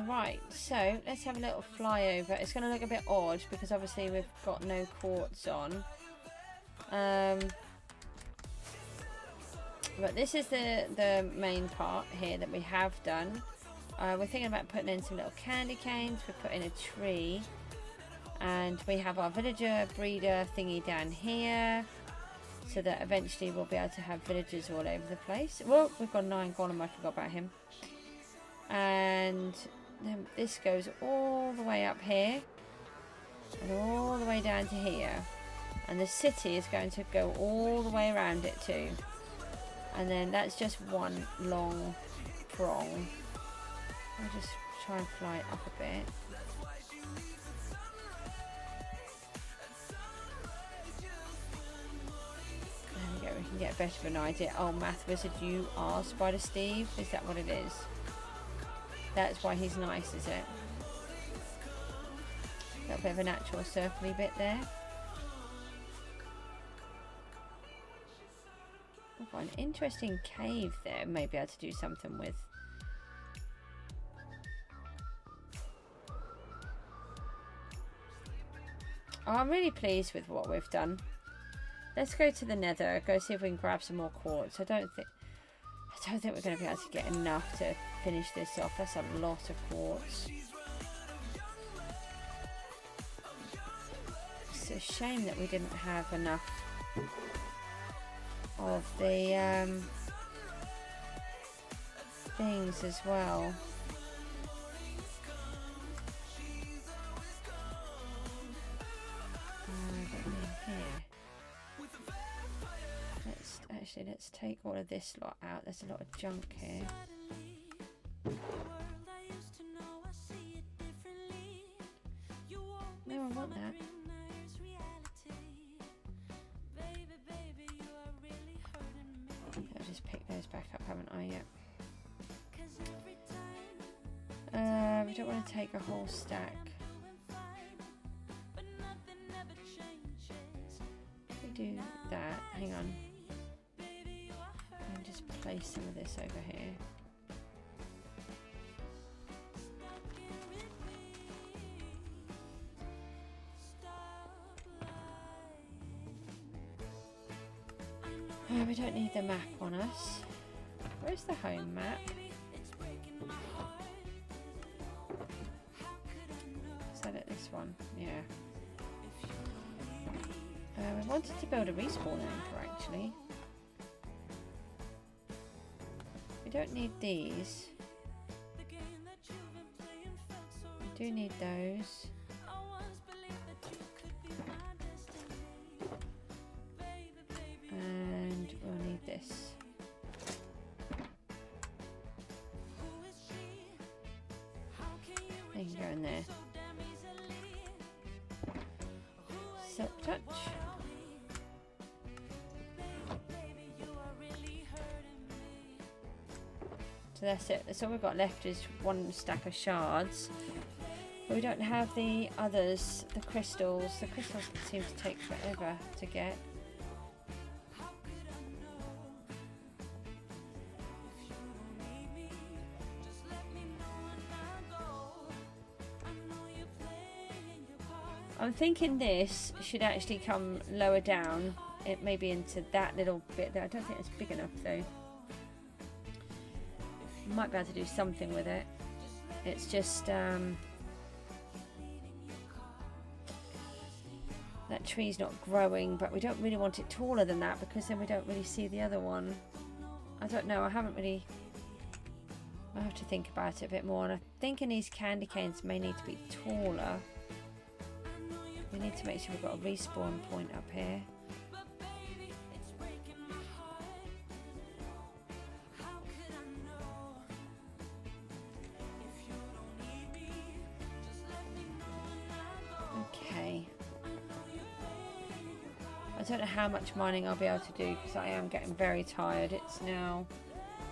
Right, so let's have a little flyover. It's going to look a bit odd because obviously we've got no quartz on. But this is the main part here that we have done. We're thinking about putting in some little candy canes. We put in a tree. And we have our villager breeder thingy down here. So that eventually we'll be able to have villagers all over the place. Well, we've got an iron golem, I forgot about him. And then this goes all the way up here and all the way down to here, and the city is going to go all the way around it too, and then that's just one long prong. I'll just try and fly it up a bit. There we go, we can get a bit of an idea. Oh, Math Wizard, you are Spider Steve? Is that what it is? That's why he's nice, is it? A little bit of a natural circly bit there. I've got an interesting cave there. Maybe I had to do something with. Oh, I'm really pleased with what we've done. Let's go to the nether. Go see if we can grab some more quartz. I don't think we're going to be able to get enough to finish this off. That's a lot of quartz. It's a shame that we didn't have enough of the things as well. Let's take all of this lot out. There's a lot of junk here. No, I want that. I'll just pick those back up, haven't I yet? We don't want to take a whole stack. We do that. Hang on. And just place some of this over here. Oh, we don't need the map on us. Where's the home map? Is that it? This one? Yeah. We wanted to build a respawn anchor actually. We don't need these. We do need those. And we'll need this. They can go in there. Silk touch. So that's it. That's all we've got left is one stack of shards. But we don't have the others, the crystals. The crystals seem to take forever to get. I'm thinking this should actually come lower down. It may be into that little bit there. I don't think it's big enough though. Might be able to do something with it. It's just that tree's not growing, but we don't really want it taller than that because then we don't really see the other one. I don't know. I haven't really. I have to think about it a bit more. And I'm thinking these candy canes may need to be taller. We need to make sure we've got a respawn point up here. Okay. I don't know how much mining I'll be able to do because I am getting very tired. It's now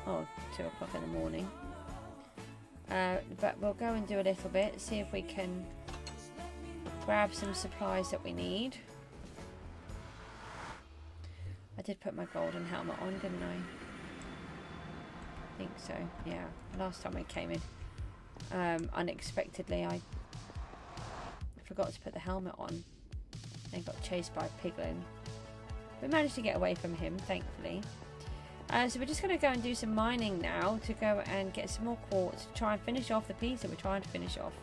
2 o'clock in the morning. But we'll go and do a little bit, see if we can grab some supplies that we need. I did put my golden helmet on, didn't I? I think so, yeah. Last time I came in unexpectedly I forgot to put the helmet on and got chased by a piglin. We managed to get away from him, thankfully. So we're just going to go and do some mining now to go and get some more quartz to try and finish off the piece that we're trying to finish off.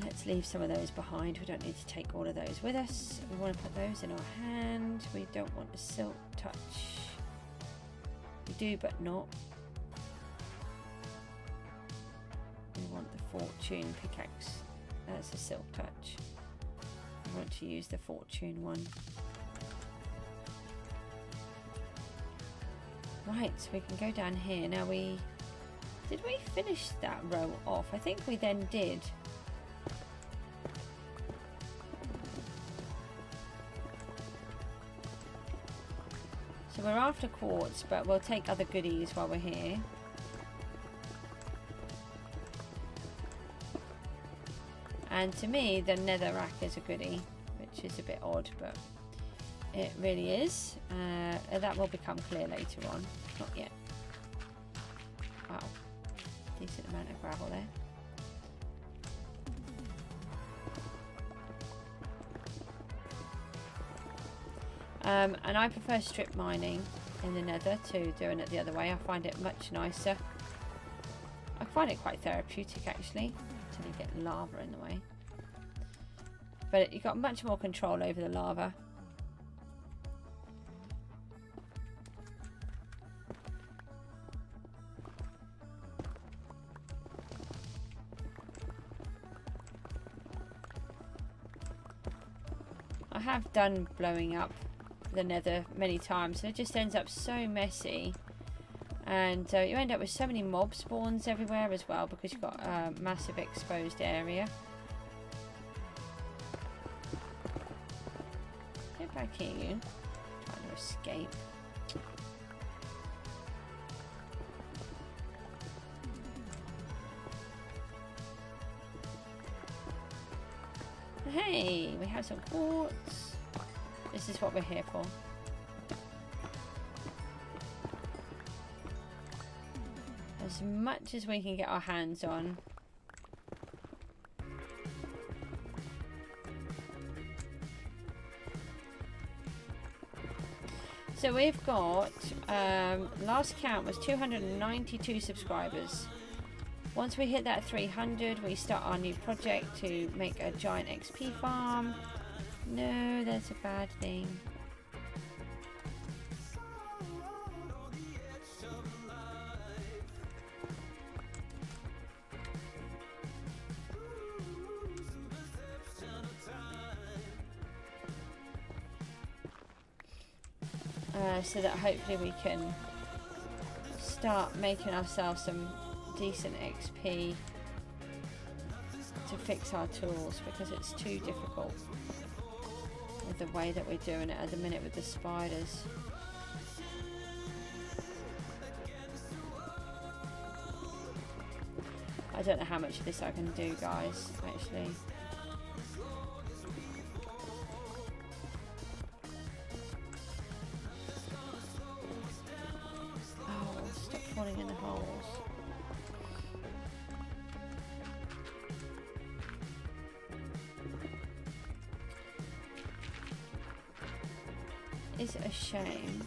Let's leave some of those behind. We don't need to take all of those with us. We want to put those in our hand. We don't want a silk touch. We do, but not. We want the fortune pickaxe. That's a silk touch. We want to use the fortune one. Right, so we can go down here. Now did we finish that row off? I think we then did. So we're after quartz, but we'll take other goodies while we're here. And to me, the netherrack is a goodie, which is a bit odd, but it really is. That will become clear later on. Not yet. Wow. Decent amount of gravel there. And I prefer strip mining in the nether to doing it the other way. I find it much nicer. I find it quite therapeutic actually. until you get lava in the way. But you've got much more control over the lava. I have done blowing up the nether many times, and it just ends up so messy. And you end up with so many mob spawns everywhere as well, because you've got a massive exposed area. Get back here, you. Trying to escape. Hey, we have some quartz. This is what we're here for. As much as we can get our hands on. So we've got, last count was 292 subscribers. Once we hit that 300, we start our new project to make a giant XP farm. No, that's a bad thing. So that hopefully we can start making ourselves some decent XP to fix our tools, because it's too difficult with the way that we're doing it at the minute with the spiders. I don't know how much of this I can do, guys, actually. Falling in the holes. Is it a shame?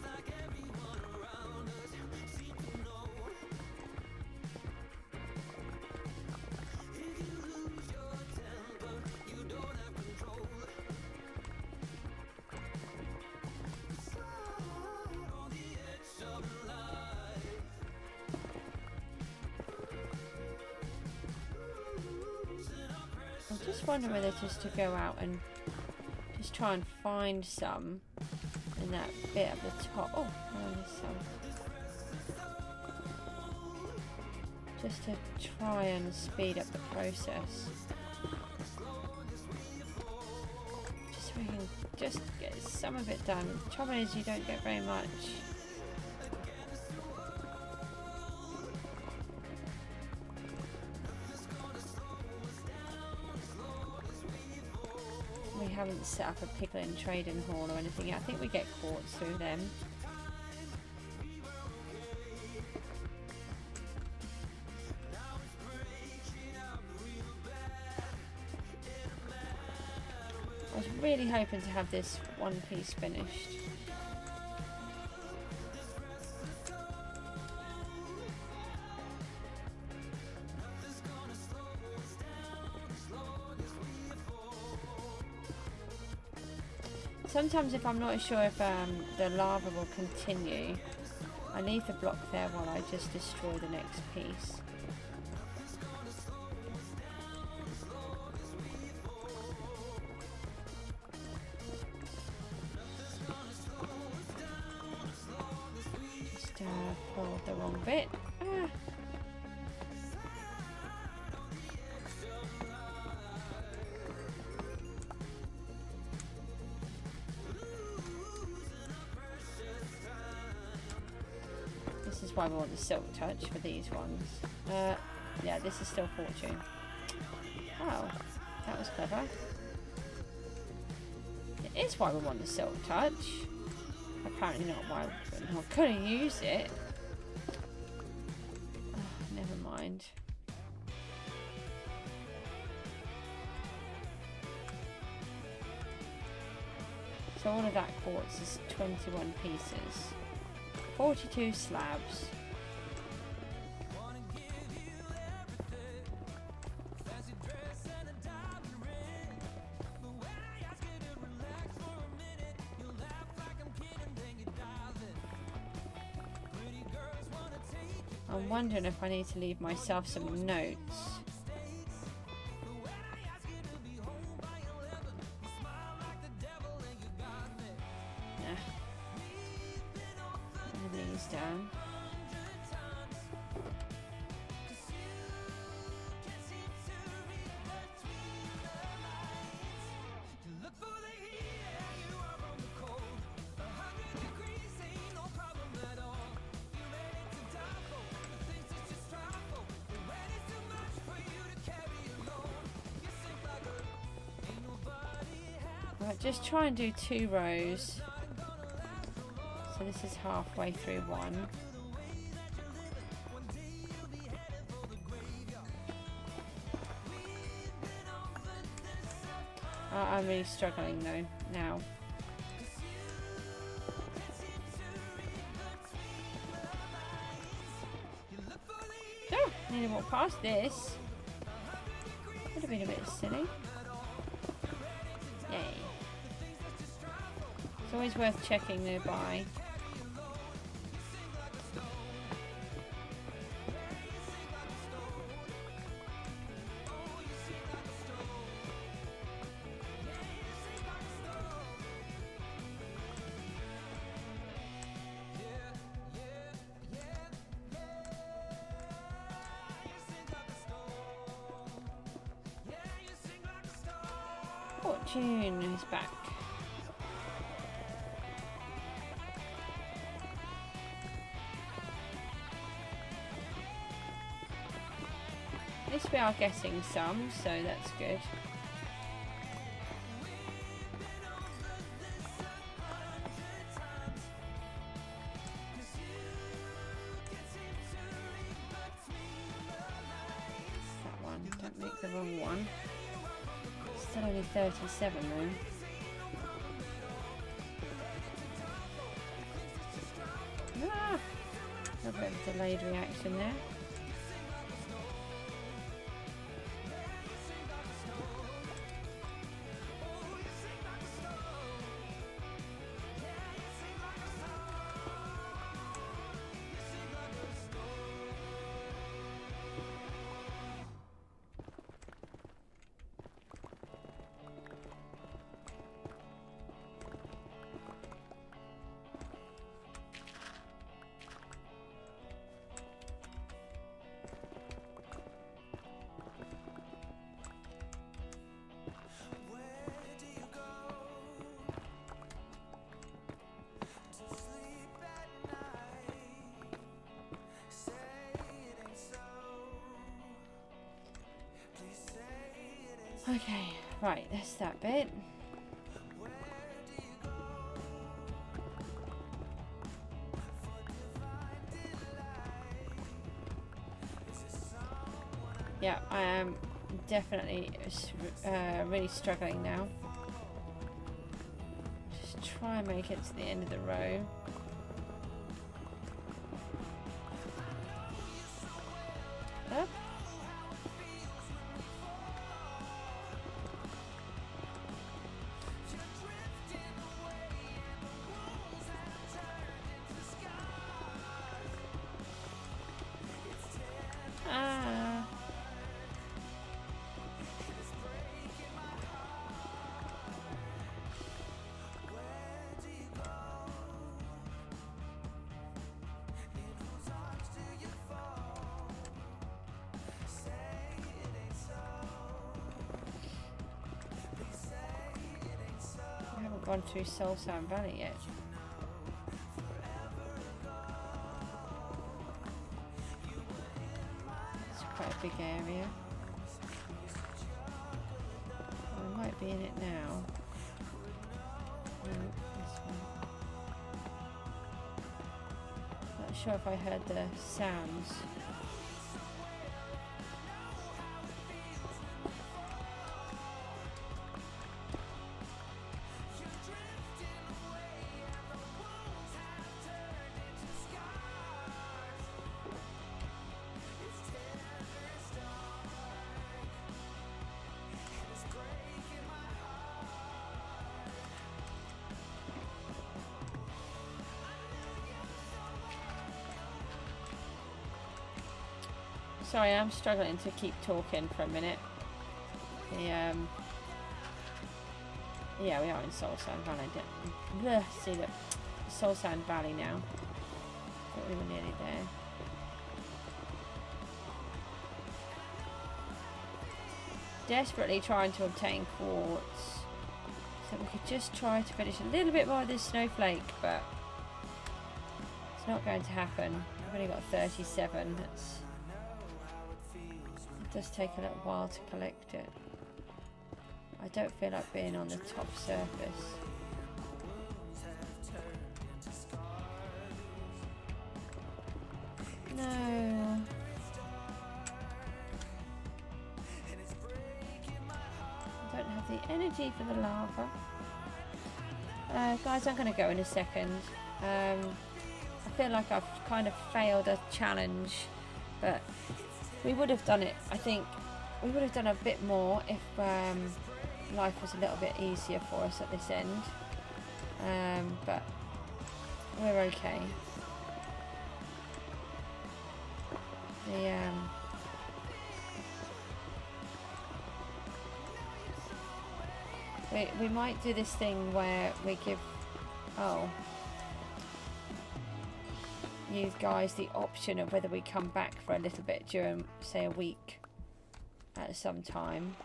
I'm just wondering whether just to go out and just try and find some in that bit at the top. Oh, there's some. Just to try and speed up the process. Just so we can just get some of it done. The trouble is you don't get very much. We haven't set up a pickling trading hall or anything yet. I think we get quartz through them. I was really hoping to have this one piece finished. Sometimes if I'm not sure if the lava will continue, I leave the block there while I just destroy the next piece. Just pulled the wrong bit. Ah. This is why we want the silk touch for these ones. Yeah, this is still fortune. Oh, that was clever. It is why we want the silk touch. Apparently not why we're not going to use it. Oh, never mind. So all of that quartz is 21 pieces. 42 slabs. I'm wondering if I need to leave myself some notes. These down. Right, just try and do 2 rows. So this is halfway through one. I'm really struggling though now. Oh, nearly walked past this. Would have been a bit silly. Yay. It's always worth checking nearby. Fortune is back. At least we are getting some, so that's good. That one, don't make the wrong one. Still only 37 though. Ah! A bit of a delayed reaction there. Okay, right, that's that bit. Yeah, I am definitely really struggling now. Just try and make it to the end of the row. Up. Gone through Soul Sand Valley yet. It's quite a big area. Oh, I might be in it now. No, this one. Not sure if I heard the sounds. Sorry, I'm struggling to keep talking for a minute. Yeah, we are in Soul Sand Valley. See, look, Soul Sand Valley now. Thought we were nearly there. Desperately trying to obtain quartz, so we could just try to finish a little bit more of this snowflake, but it's not going to happen. I've only got 37. It does take a little while to collect it. I don't feel like being on the top surface. No. I don't have the energy for the lava. Guys, I'm going to go in a second. I feel like I've kind of failed a challenge, but we would have done it. I think we would have done a bit more if life was a little bit easier for us at this end. But we're okay. We might do this thing where we give you guys the option of whether we come back for a little bit during, say, a week at some time.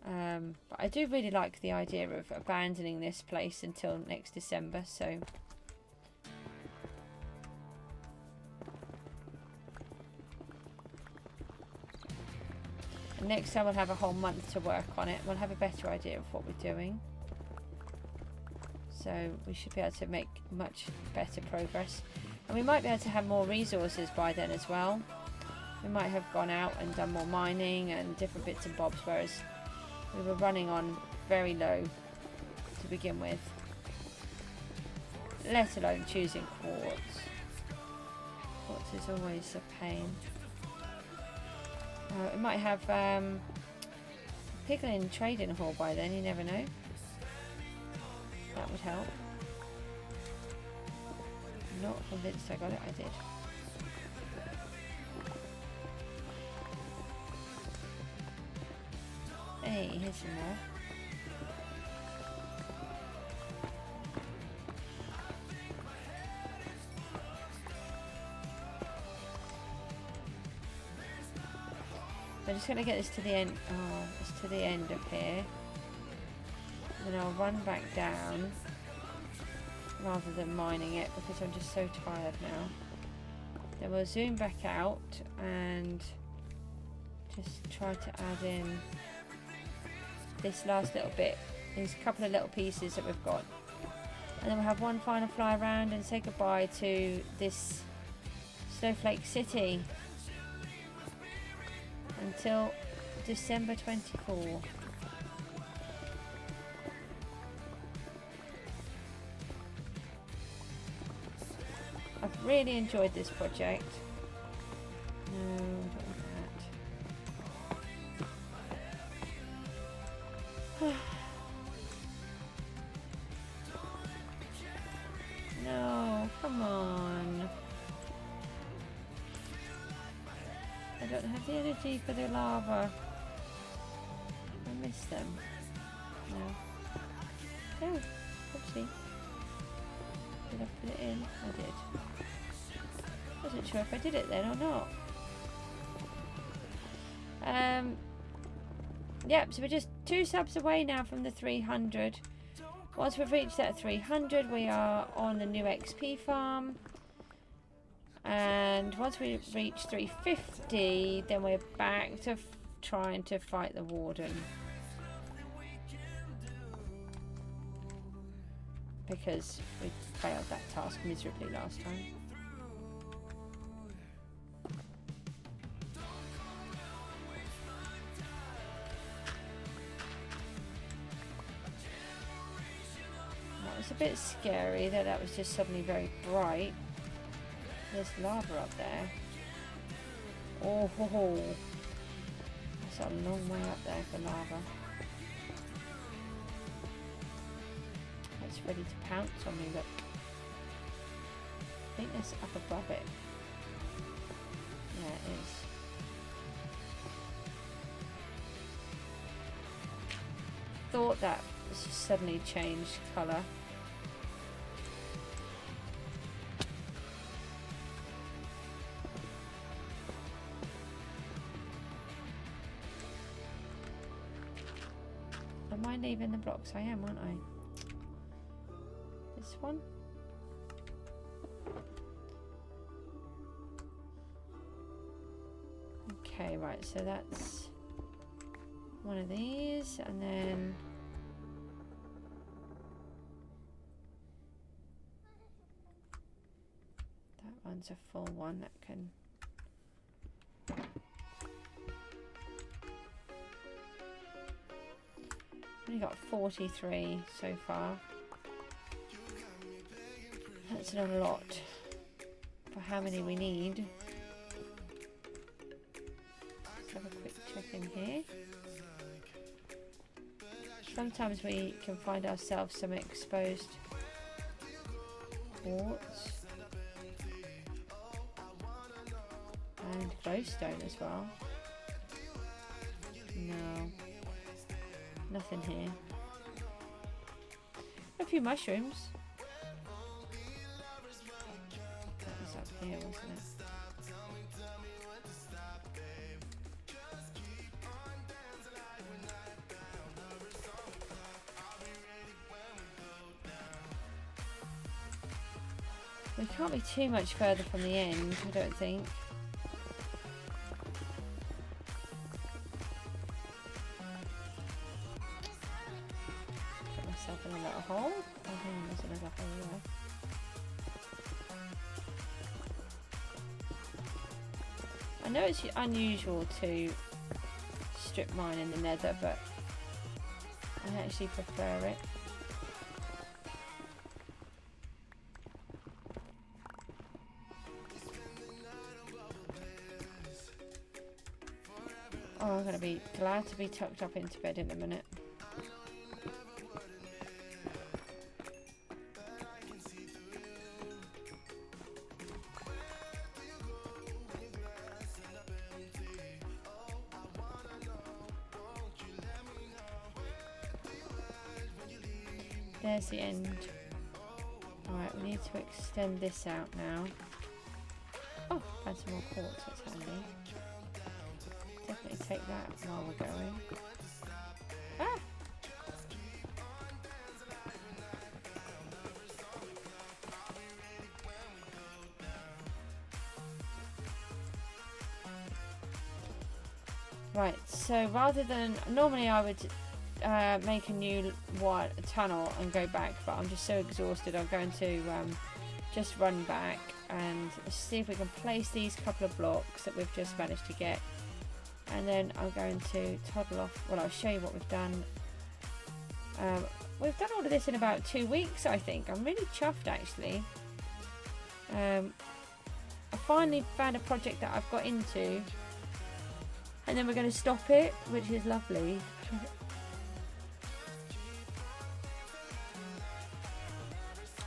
But I do really like the idea of abandoning this place until next December, so and next time we'll have a whole month to work on it. We'll have a better idea of what we're doing, so we should be able to make much better progress, and we might be able to have more resources by then as well. We might have gone out and done more mining and different bits and bobs, whereas we were running on very low to begin with, let alone choosing quartz. Quartz is always a pain. It might have pickling trading hall by then, you never know. That would help. Not convinced I got it, I did. Hey, here's some more. I'm just going to get this to the end. Oh, it's to the end of here. Then I'll run back down rather than mining it because I'm just so tired now. Then we'll zoom back out and just try to add in this last little bit, these couple of little pieces that we've got, and then we'll have one final fly around and say goodbye to this Snowflake City until December 24. I've really enjoyed this project. No, I don't want that. No, come on. I don't have the energy for the lava. I miss them. No. Oh, oopsie. Did I put it in? I did. Wasn't sure if I did it then or not. Yep, so we're just 2 subs away now from the 300. Once we've reached that 300, we are on the new XP farm. And once we reach 350, then we're back to trying to fight the warden. Because we failed that task miserably last time. That was a bit scary that was just suddenly very bright. There's lava up there. Oh, ho, ho. That's a long way up there for lava. It's ready to pounce on me, look. I think that's up above it. Yeah, it is. Thought that suddenly changed colour. Am I leaving the blocks? I am, aren't I? This one? Okay, right, so that's one of these, and then that one's a full one that can only got 43 so far. That's not a lot for how many we need. Let's have a quick check in here. Sometimes we can find ourselves some exposed quartz and glowstone as well. No, nothing here. A few mushrooms. That was up here, wasn't it? We can't be too much further from the end, I don't think. Put myself in a little hole. I think there's another hole there. I know it's unusual to strip mine in the nether, but I actually prefer it. Oh, I'm going to be glad to be tucked up into bed in a minute. There's the end. Alright, we need to extend this out now. Oh, find some more quartz, that's handy. Definitely take that while we're going. Ah! Right, so rather than normally I would make a new tunnel and go back, but I'm just so exhausted I'm going to just run back and see if we can place these couple of blocks that we've just managed to get, and then I'm going to toddle off. Well, I'll show you what we've done. We've done all of this in about 2 weeks, I think. I'm really chuffed actually. I finally found a project that I've got into, and then we're going to stop it, which is lovely.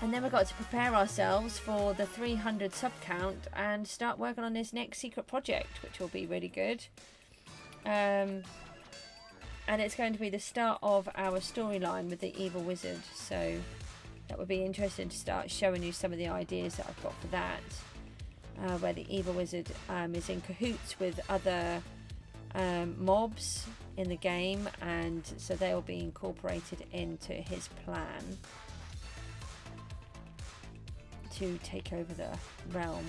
And then we've got to prepare ourselves for the 300 sub count and start working on this next secret project, which will be really good. And it's going to be the start of our storyline with the evil wizard, so that would be interesting to start showing you some of the ideas that I've got for that, where the evil wizard is in cahoots with other mobs in the game, and so they will be incorporated into his plan to take over the realm.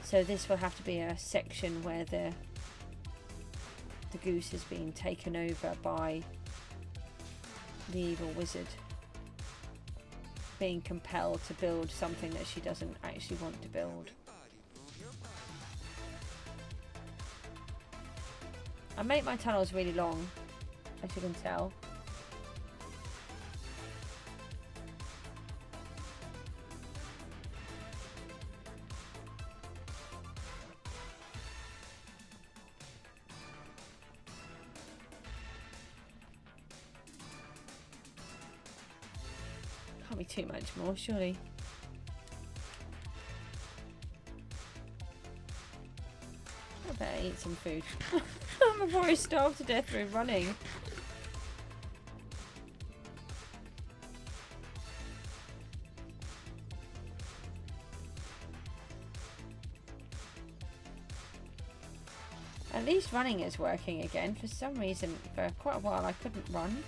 So this will have to be a section where the goose is being taken over by the evil wizard, being compelled to build something that she doesn't actually want to build. I make my tunnels really long, as you can tell. Can't be too much more, surely. eat some food before I starve to death through running. At least running is working again. For some reason, for quite a while I couldn't run.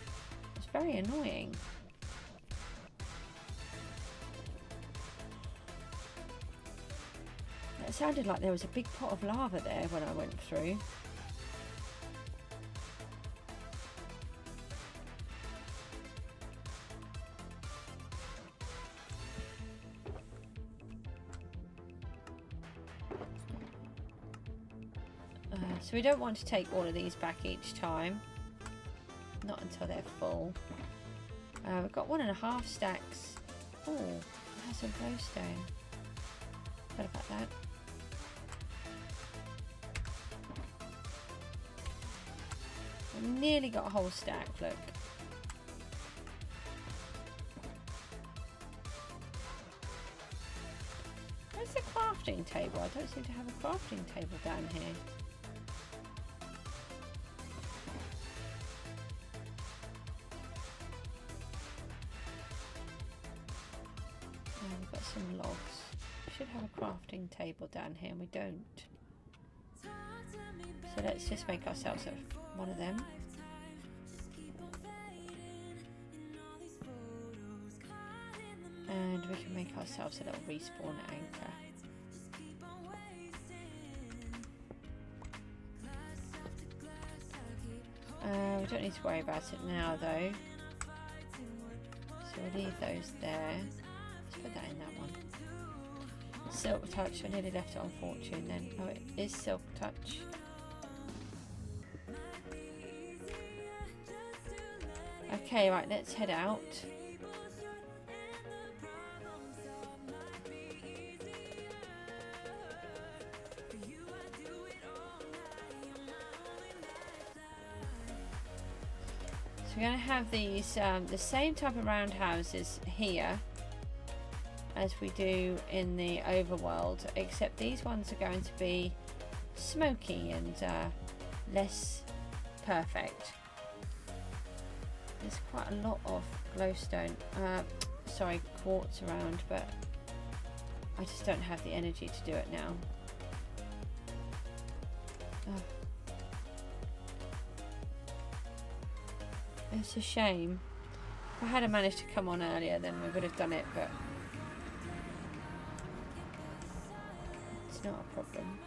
It's very annoying. It sounded like there was a big pot of lava there when I went through. So we don't want to take all of these back each time. Not until they're full. We've got 1.5 stacks. Oh, it has some glowstone. What about that? We've nearly got a whole stack, look. Where's the crafting table? I don't seem to have a crafting table down here. We've got some logs. We should have a crafting table down here, and we don't. So let's just make ourselves one of them. And we can make ourselves a little respawn anchor. We don't need to worry about it now though. So we'll leave those there. Let's put that in that one. Silk touch, I nearly left it on fortune then. Oh, it is silk touch. Okay, right, let's head out. So we're going to have these, the same type of roundhouses here as we do in the overworld, except these ones are going to be smoky and less perfect. There's quite a lot of glowstone, sorry, quartz around, but I just don't have the energy to do it now. Oh. It's a shame. If I had managed to come on earlier, then we would have done it, but it's not a problem.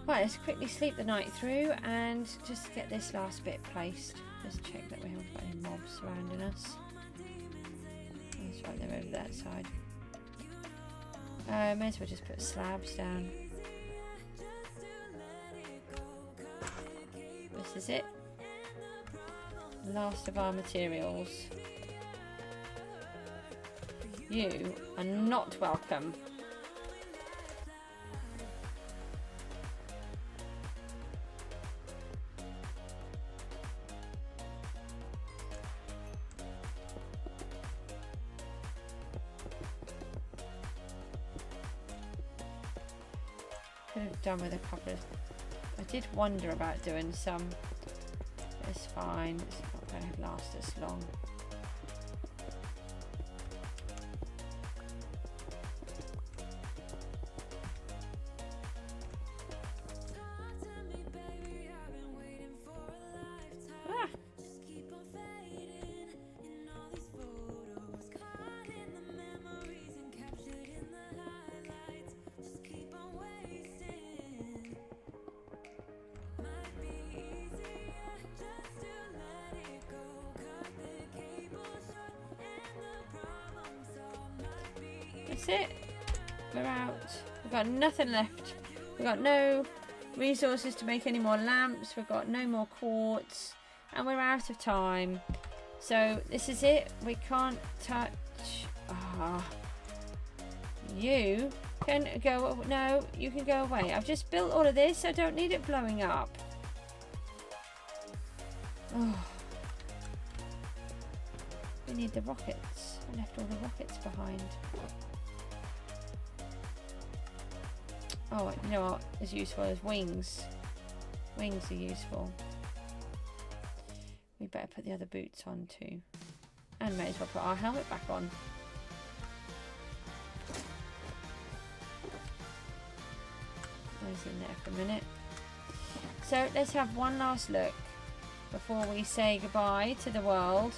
Right, let's quickly sleep the night through and just get this last bit placed. Just check that we haven't got any mobs surrounding us. That's right, they're over that side. May as well just put slabs down. This is it. Last of our materials. You are not welcome. Could have done with a couple of... I did wonder about doing some. It's fine, it's not going to last as long. That's it. We're out. We've got nothing left. We've got no resources to make any more lamps. We've got no more quartz. And we're out of time. So this is it. We can't touch... You can go... No, you can go away. I've just built all of this. I don't need it blowing up. Oh. We need the rockets. I left all the rockets behind. Oh, you know what is useful is wings. Wings are useful. We better put the other boots on too. And may as well put our helmet back on. Those in there for a minute. So let's have one last look before we say goodbye to the world.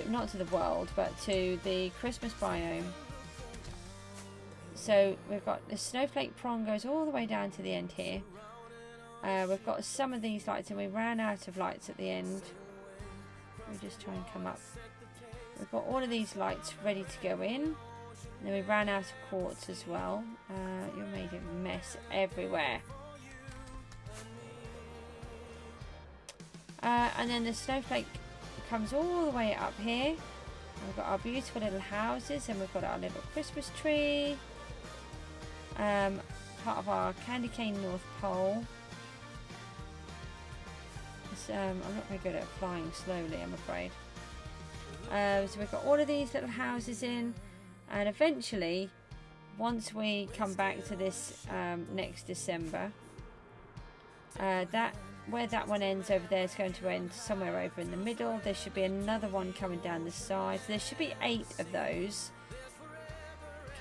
Not to the world, but to the Christmas biome. So we've got the snowflake prong goes all the way down to the end here. We've got some of these lights and we ran out of lights at the end. We just try and come up. We've got all of these lights ready to go in. And then we ran out of quartz as well. You made a mess everywhere. And then the snowflake comes all the way up here. And we've got our beautiful little houses and we've got our little Christmas tree. Part of our candy cane North Pole. I'm not very good at flying slowly, I'm afraid. So we've got all of these little houses in, and eventually, once we come back to this next December, where that one ends over there is going to end somewhere over in the middle. There should be another one coming down the side. So there should be 8 of those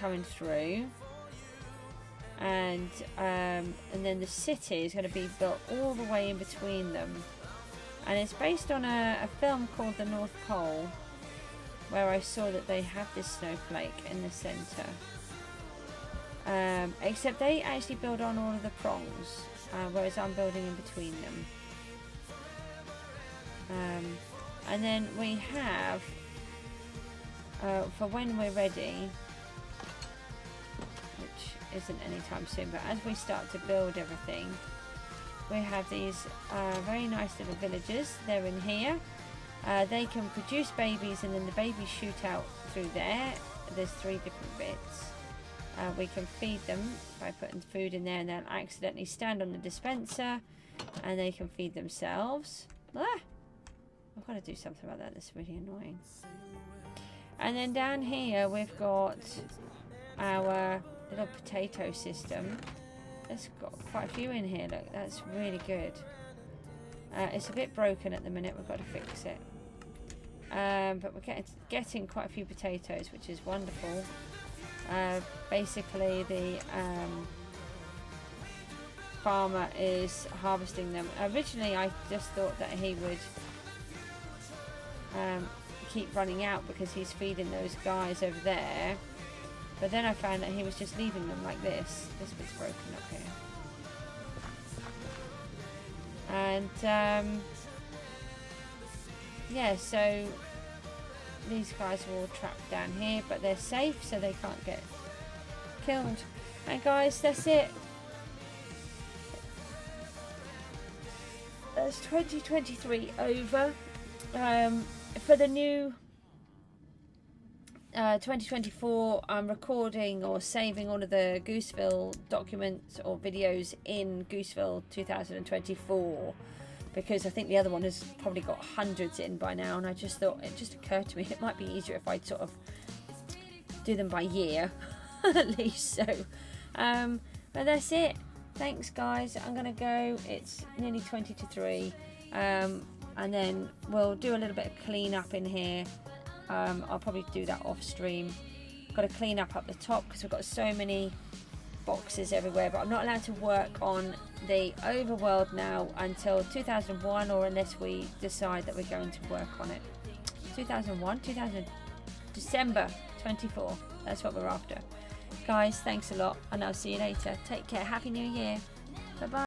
coming through. And then the city is going to be built all the way in between them. And it's based on a film called The North Pole, where I saw that they have this snowflake in the centre. Except they actually build on all of the prongs, whereas I'm building in between them. And then we have, for when we're ready, which isn't anytime soon, but as we start to build everything, we have these very nice little villagers. They're in here. They can produce babies and then the babies shoot out through there. There's 3 different bits. We can feed them by putting food in there and they'll accidentally stand on the dispenser and they can feed themselves. Ah! I've got to do something about that. That's really annoying. And then down here we've got our little potato system. There's got quite a few in here. Look, that's really good. It's a bit broken at the minute. We've got to fix it. But we're getting quite a few potatoes, which is wonderful. Basically, the farmer is harvesting them. Originally, I just thought that he would keep running out because he's feeding those guys over there. But then I found that he was just leaving them like this. This bit's broken up here. And yeah, so these guys are all trapped down here, but they're safe, so they can't get killed. And guys, that's it. That's 2023 over. For the new 2024, I'm recording or saving all of the Gooseville documents or videos in Gooseville 2024 because I think the other one has probably got hundreds in by now, and I just thought, it just occurred to me it might be easier if I'd sort of do them by year at least. So but that's it. Thanks guys, I'm gonna go. It's nearly 20 to 3, and then we'll do a little bit of clean up in here. I'll probably do that off stream. Got to clean up the top because we've got so many boxes everywhere, but I'm not allowed to work on the overworld now until 2001, or unless we decide that we're going to work on it. 2001, December 24, that's what we're after. Guys, thanks a lot and I'll see you later. Take care. Happy New Year. Bye bye.